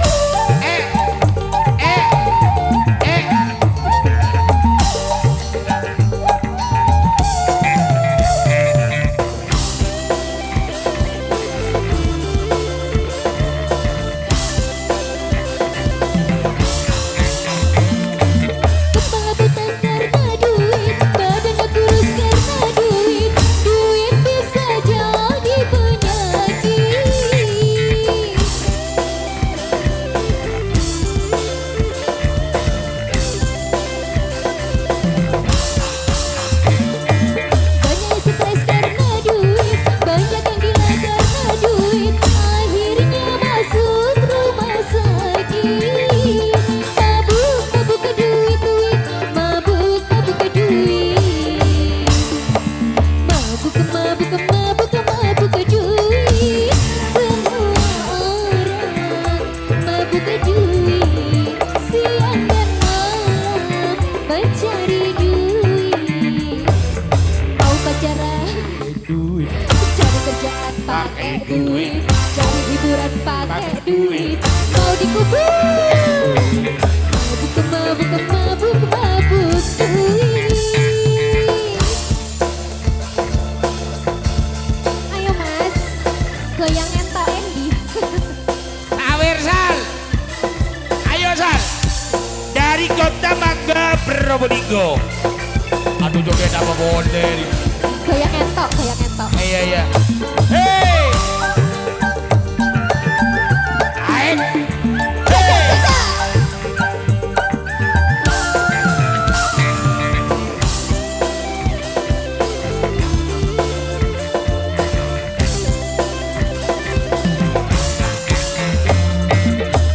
S3: Kepala buta karena duit, badannya kurus karena duit. Duit bisa jadi penyakit. Banyak yang stres karena duit, banyak yang gila karena duit. Akhirnya masuk rumah sakit. Mabuk ke duit. Mabuk ke duit. Mabuk ke duit. Semua orang mabuk ke duit. Siang dan malam mencari duit. Mau pacaran, cari kerjaan pakai duit. Cari hiburan pakai duit. Mau dikubur. Mabuk duit. Ayo mas, goyang entok Endi.
S4: Awir Sal. Ayo Sal. Dari kota Mangga Probolinggo. Aduh joget apa model.
S3: Goyang entok.
S4: Iya. Hey. Aik. Hey.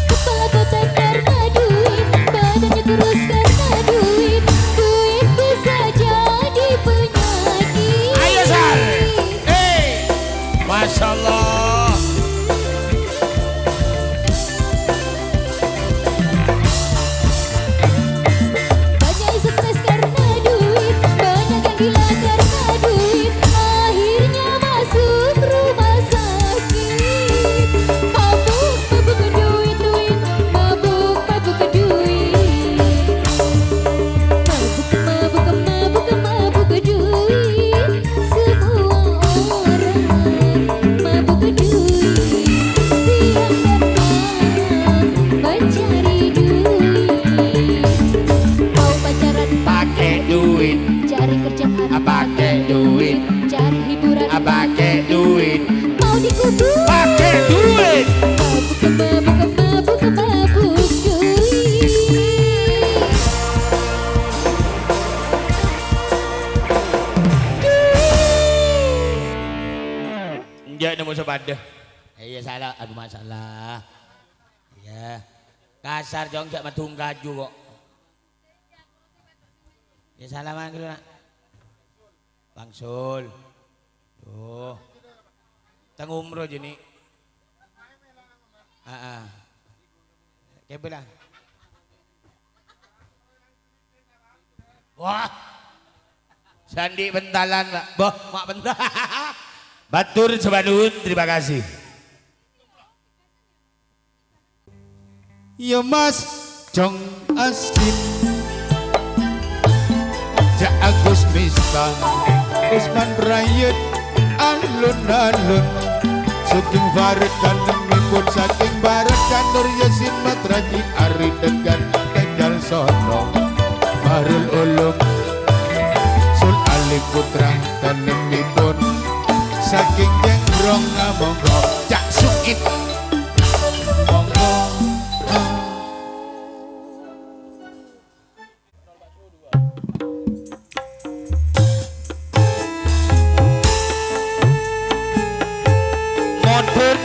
S3: Kepala botak karena duit, badannya kurus karena duit. Duit bisa jadi penyakit.
S4: Ayo Sal. Hey. musuh pada. Iya salah, aduh masalah. Iya. Kasar jong gak matung gaju kok. Ya salah mana dulu nak. Bang Sul. Tuh. Tang umroh je ni. Kayak belah. Wah. Sandi bentalan pak. Boh, mak bentar. Batur Sebanun, terima kasih.
S1: Yo Mas Jong Asin Ja Agus Mista Usman Rayet alun-alun Saking Farid dan pun saking Barat dan Nur Yasin Matraji Ari Degan Tegal Sono Marul Ulum Sul Ali Putra dan pun saking Jenggrong Monggo Cak Sukit Monggo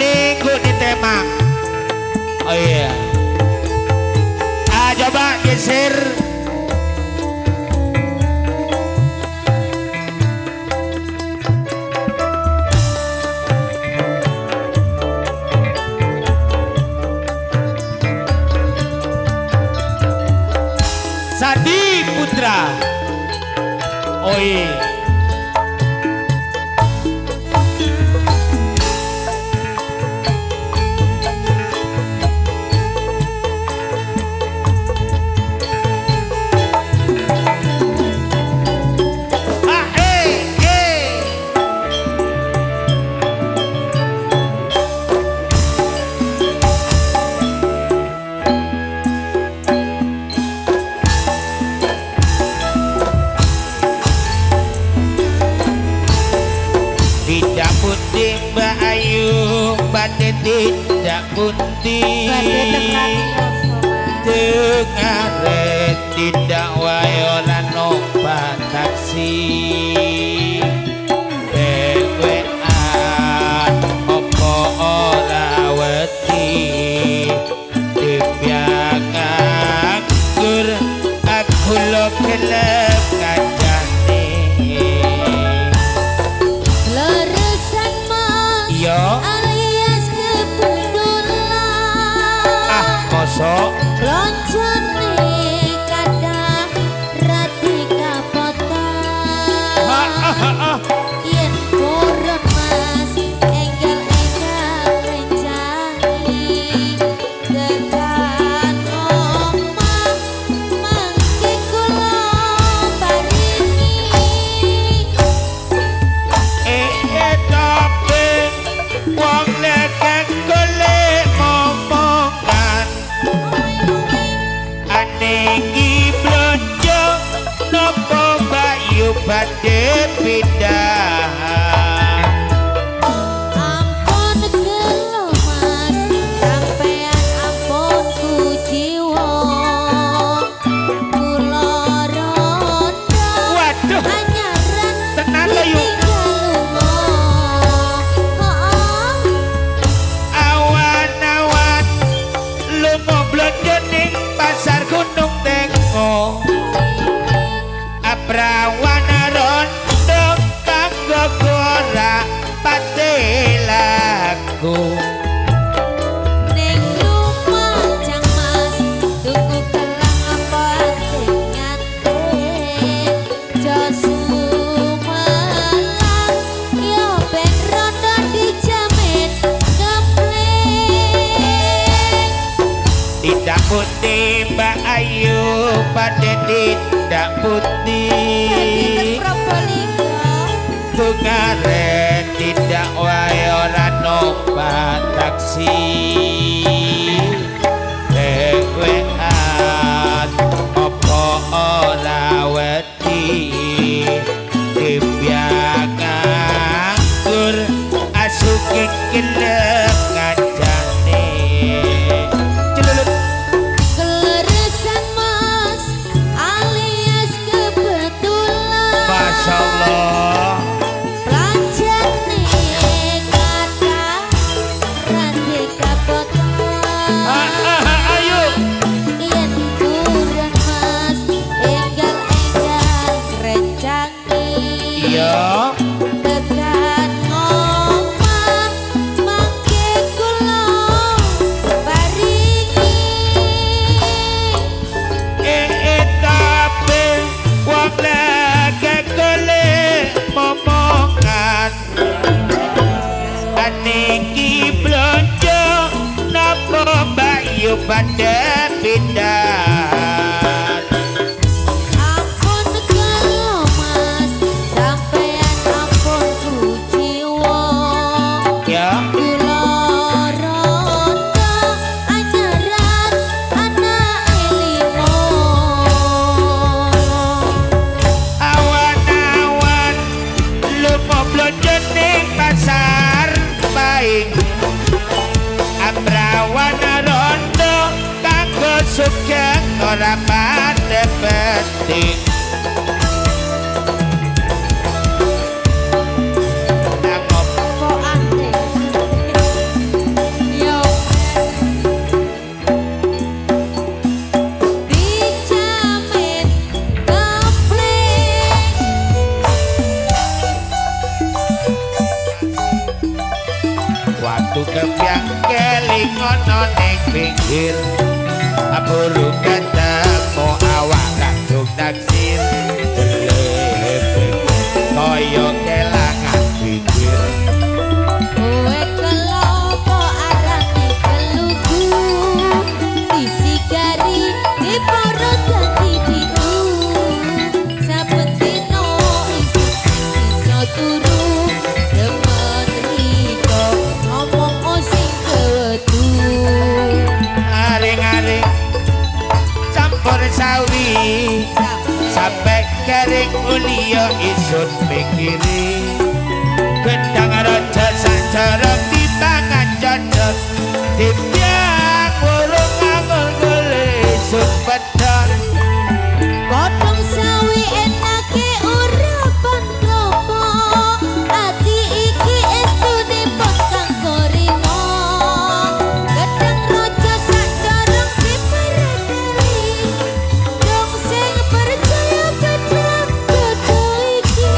S4: Minggu di Temang. Oh iya. Coba geser. Sadi Putra. Oh iya. Tidak putih dengar tidak wayolan numpak taksi dewean opo ora wedi dipiakan gur aku lo kelep kancane
S3: leresan mas
S4: yo kosok
S3: loncone kadang rati kapotong yen kurang mas enggal-enggal rencani tekan omah mangke kula paringi
S4: tapi wong lekek golek momongan anegi blonjo nopo bayu badhe pindah
S3: ampun gelo mas sampean ampun kujiwa kula rondo
S4: waduh
S3: anyaran
S4: tenaga yuk awan-awan lunga blonjo ning pasar Gunung Tengko aprawan rondo kanggo gorak patelaku
S3: ning Lumajang mas tuku kelang apa dengan Josumalang yo ben rondo dijamin ngepleng
S4: tidak putih Mbak Ayu pada tidak putih tungare tidak wae ora numpak taksi dewean opo ora wedi dipiakan gur asuke kelep kancane
S3: Keleresan mas alias kebetulan
S4: Masya Allah
S3: Pelanjane kadang
S4: ayu pada pindah.
S3: Ampun kalau mas sampean ampun kuciwa
S4: Ya
S3: kula ronto anyaran anak elimo
S4: awan-awan lupa blonjo ning pasar baing abrawan rondo kanggo sugeng ora pate penting nangop
S3: kok aneh yo dijamin komplit
S4: waktu kepiang keling ono ning pinggir aburu ketemu awak langsung naksir Delebek koyo kelangan pikir
S3: kowe kelopo arane kelugu disigari diporo dadi pitu saben dino iso turu demen riko ngomong sing kewetu
S4: aring-aring campur sawi sampai kering ulio isut pikiri gendang raja sanjarang di tangan jodot dibiang burung angul gulisut pedot
S3: Godhong sawi enake urapan klopo ati iki estune potang korimo gedang raja sajarang dipereteli dong sing percaya bedang dodo iki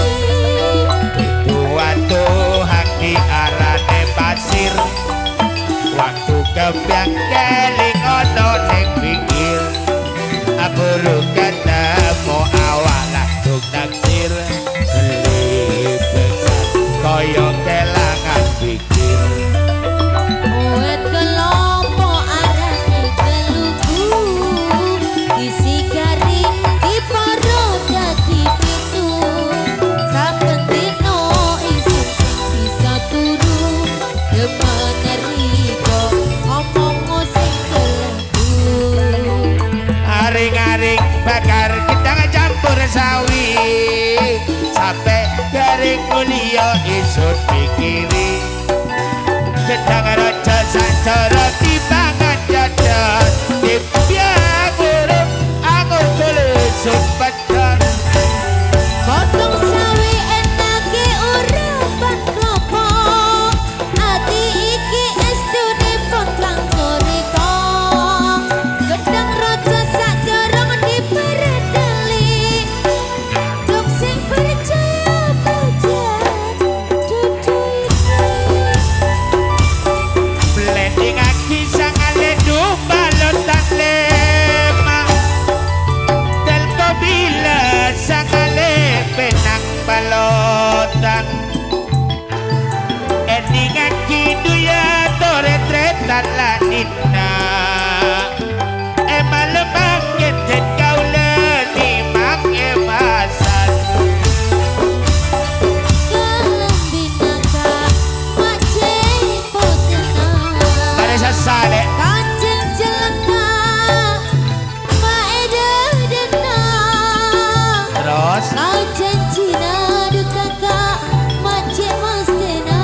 S4: waktu haki arane pasir waktu kebiang keling ono ning pinggir aburu ketemu awak langsung naksir Delebek koyo kelangan pikir
S3: Wet kelopo arane kelugu disigari diporo dadi pitu saben dino isuk bisa turu demen riko ngomong sing kelendu
S4: aring-aring bakar gedang campur sawi sampai garing mulio isut pikiri gedang raja sanjara dipangan jadot dibiang burung anggur gulisut pedot
S3: Godhong sawi enake urapan klopo ati iki estune potang koriko gedang raja sajarang dipereteli dong sing percaya bedang dudu
S4: blending aki sangale dumalotan lemah del kobila sangale penang balotan ending aki duya tore tretan lanina emal mangket kaulani mang emasan
S3: kalam binaka macem potena
S4: Vanessa Sale
S3: Kanjeng jeleka maeda dena
S4: terus
S3: kau janjina dukaka mace mastena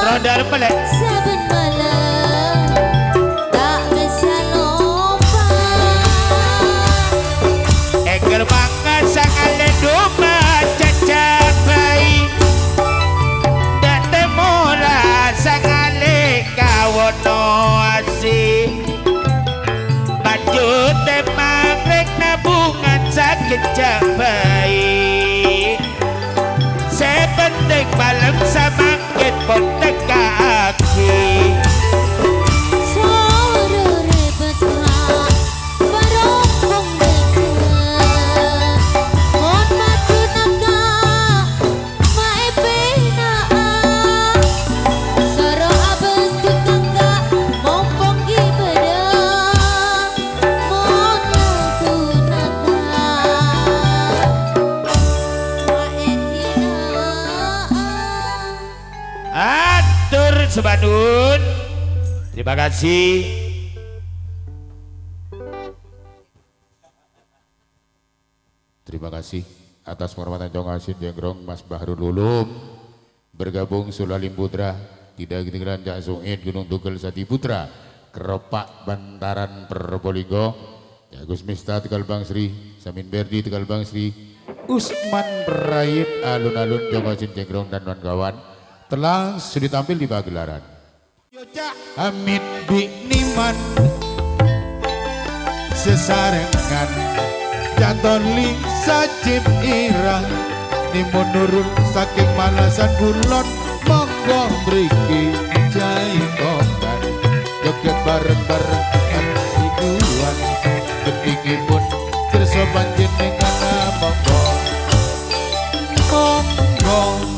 S4: rodar pelek
S3: saben malam tak bisa lupa
S4: eger banget sangale duma cacak bayi dan temura sangale kawono asih baju temang rek nabungan sakit bayi sepenting malam samangkit pun teka aki
S3: Soro rebet hak barompong deket Mon matu naka mae benaa Soro abes tukangka mompong gibeda
S4: Subadun. Terima kasih.
S2: Terima kasih atas penghormatan Jong Asin Jenggrong Mas Bahrul Ulum bergabung Sulalim Putra tidak ketinggalan Jak Sungit Gunung Tugel Sati Putra Keropak Bantaran Probolinggo Agus Mista Tegal Bang Sri Samin Berdi Tegal Bang Sri Usman Perayit alun-alun Jong Asin Jenggrong dan kawan-kawan telah sudah tampil di pagelaran
S1: Yoja Hamid Bikniman sesarengan Jantoli sajib irah Nimun nurul saking malasan kulon Monggo mriki jai kokan Joget bareng-bareng Iduan Ketingipun Kerso panjenengan monggo Monggo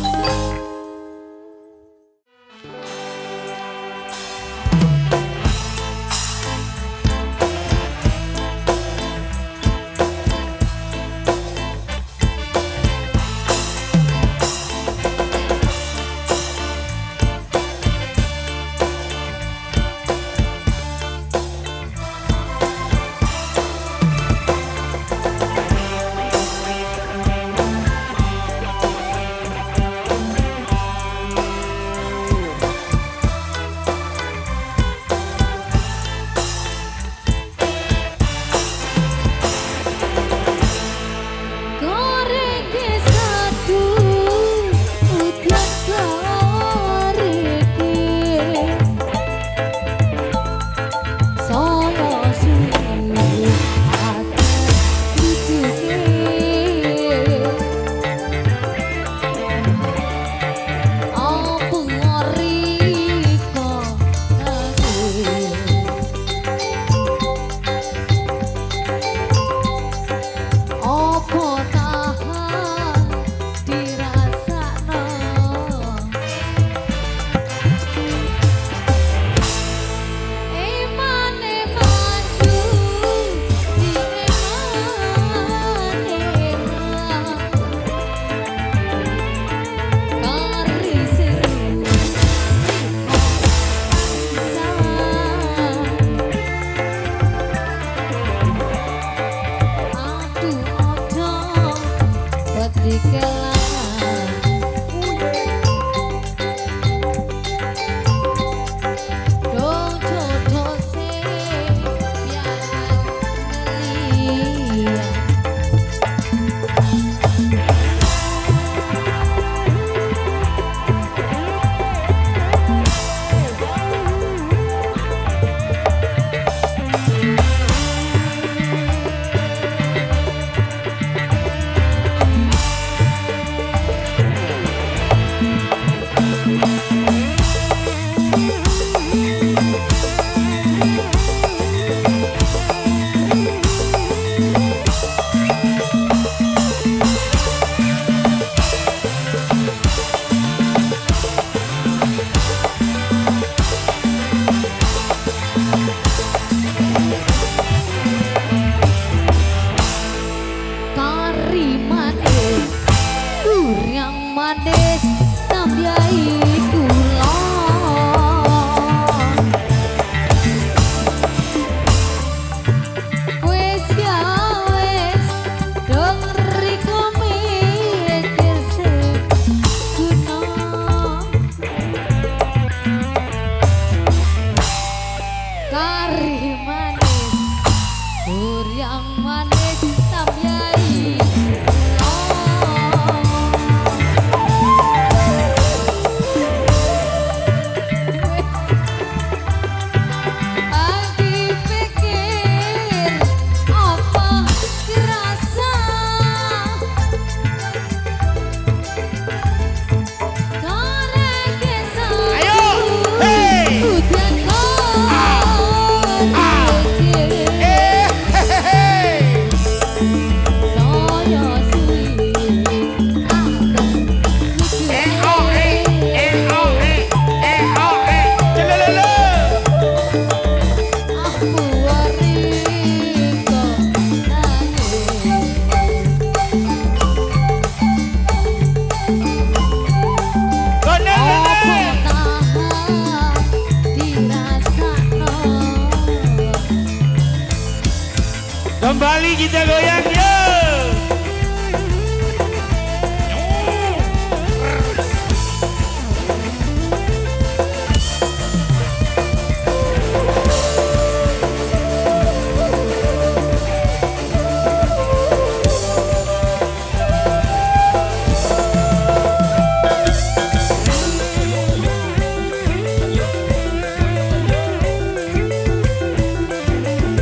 S4: Kembali kita goyang yuk.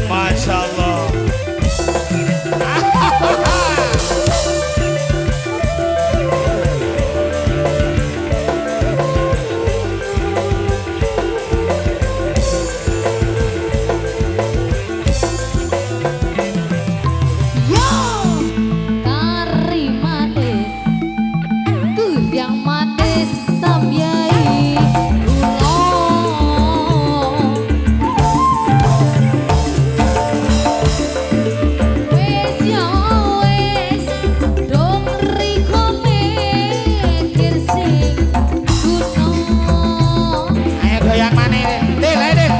S4: Masya Allah.
S3: Kari manis, yang manis tamyai ulong. Wes ya wes, dong riko mikir sing gunung.
S4: Ayo goyang mana deh, ayo deh.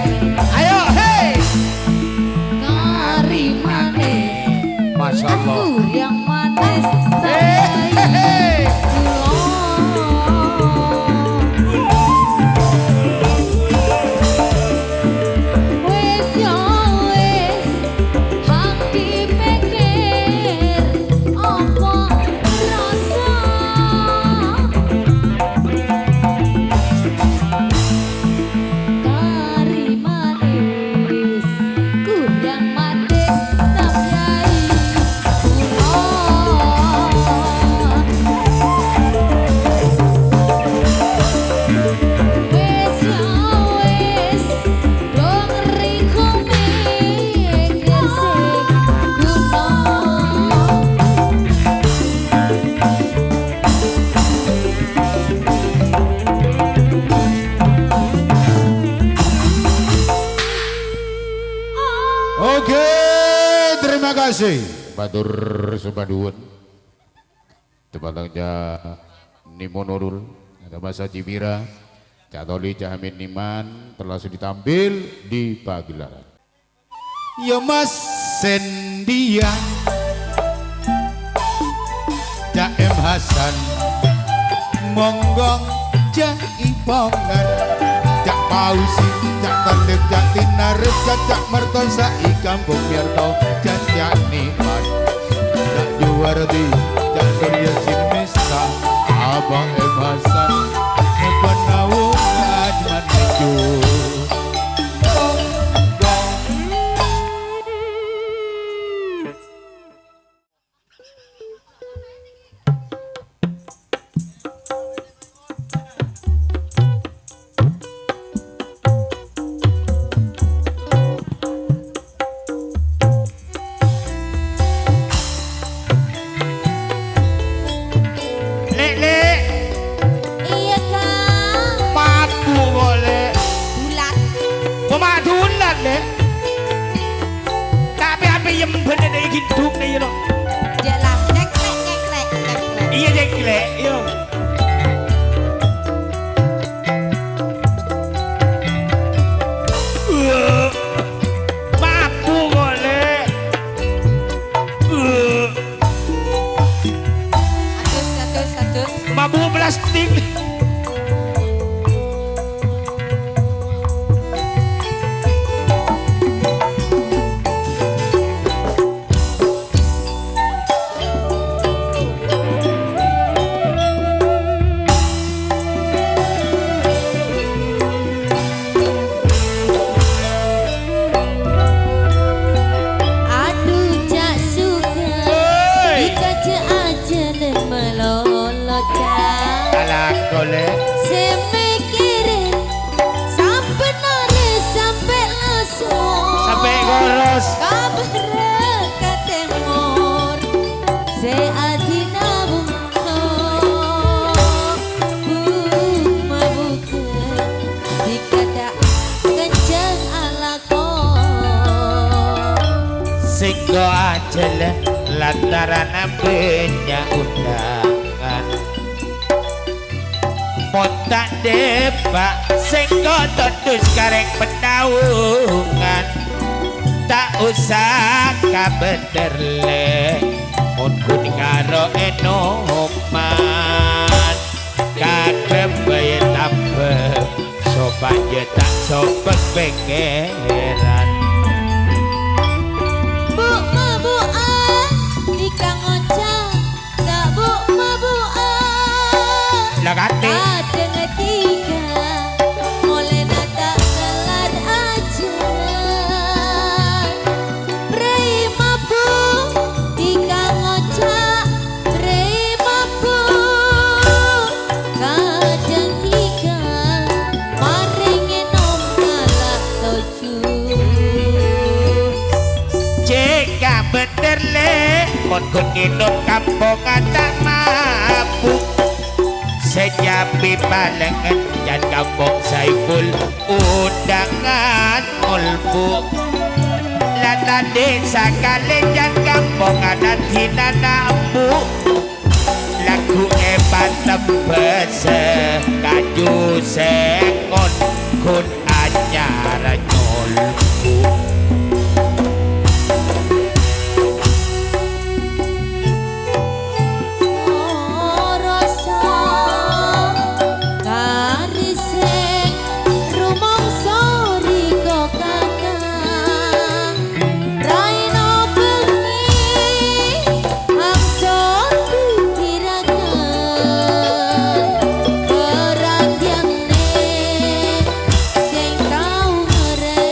S4: Ayo, hei.
S3: Kari manis,
S4: Masya Allah.
S3: yang manis
S4: Hei, hei.
S3: Wes ya wes, hang dipikir apa rasa. Kari manis, kurang manis tamyai ulong. Wes ya wes, dong riko mikir sing gunung.
S2: Oke, terima kasih. Batur Subaduun. Tepatnya Nimo Nurul, ada Masa Cimira, Catoli Cahamin Niman telah sudah ditampil di pagelaran.
S1: Ya Mas Sendia Cak M Hasan Monggong Jaipongan Cak Pausi Cak Talib Cak Tinarif Cak Mertosa I Kampung Mirto Cak Cak Niman Cak Juwardi Cak Surya Simista Abang M Hasan Penawungan Manejo
S4: Lek, lek.
S3: Iya Kang,
S4: Matu boleh.
S3: bulat.
S4: Pemadulan deh. Tapi apa yang bener dari hidup nih, you know?
S3: Jelas ceklek ceklek ceklek.
S4: Iya jekle, yo. Matu boleh.
S3: Atus.
S4: Mabu plastik.
S3: Aduh cak suka,
S4: Oi.
S3: dikaca aja dan melolot cak.
S4: Alah boleh.
S3: Semikirin sampai nare sampai langsung.
S4: Sampai goros.
S3: Kabar katemor seadina bungko mabukan dikata kencang alako.
S4: Singgo aja lah lantaran ambilnya undangan. Montak depak singgo todus kareng pendaungan. Tak usaka bener le mun kuning karo enoman kagem bayi tampe sopan tak sopan pengeran
S3: Bu mabuan di Kang Oca tak bu mabuan
S4: lagati
S3: ada ngetiga mulai nata kelar aja Prei mabu di Kang Oca Prei mabu kadang tiga maring enom kalah toju
S4: jika bener le mun kun nginum kampungan tak mabuk sejapi palengan dan kampung Saiful undangan mulbu lata desa kalejan kampung adat hina nambu lagu ebat tembes kaju sengon kun anyara nyolbu
S3: rasa karising rumangsa rika kakang raina bengi angsa pikirangan perhatiane sing tau ngereken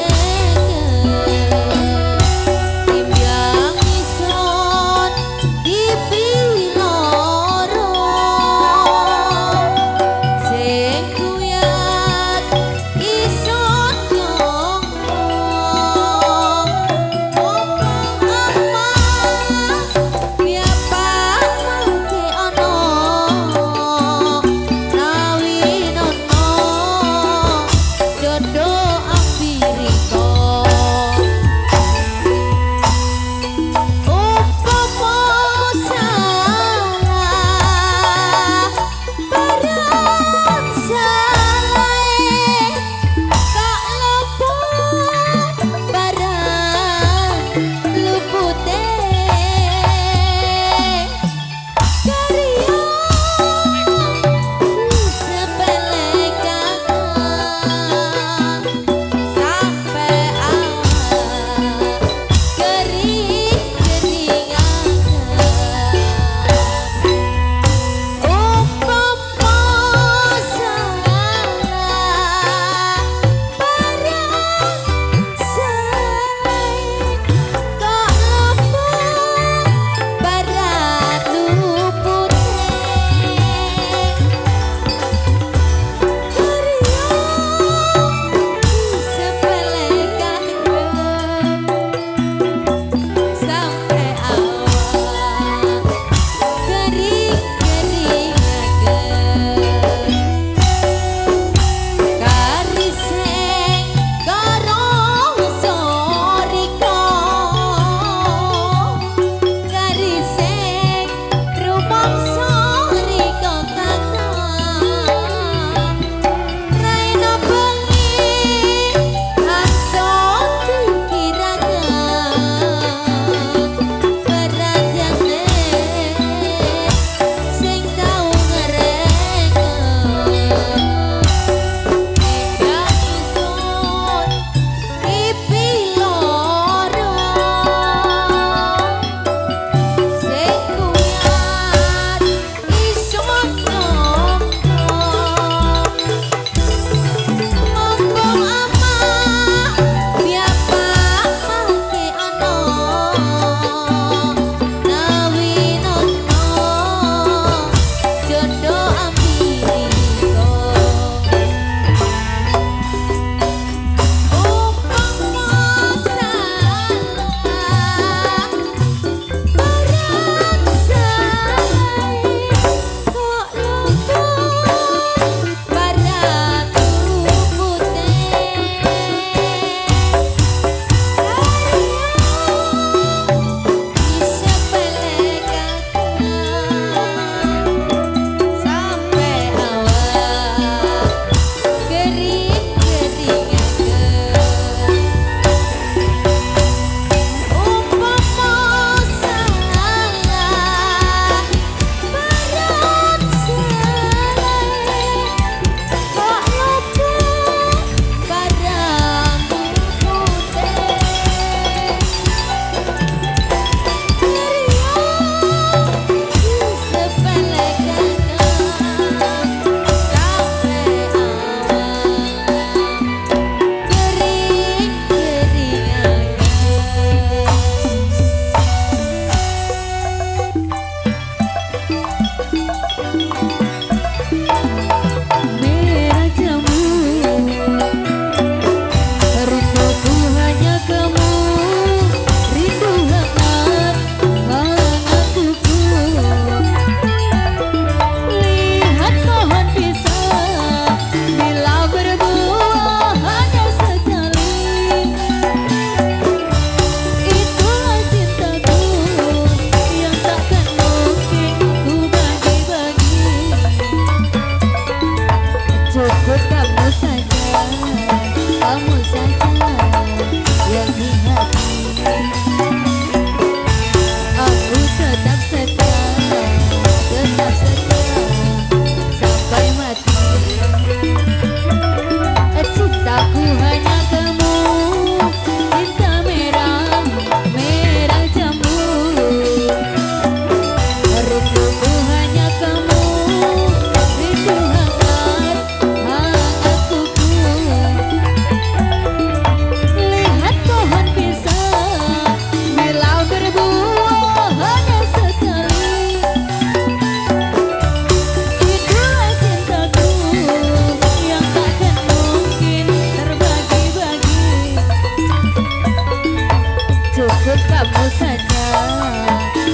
S3: saja,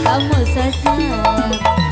S3: kamu saja.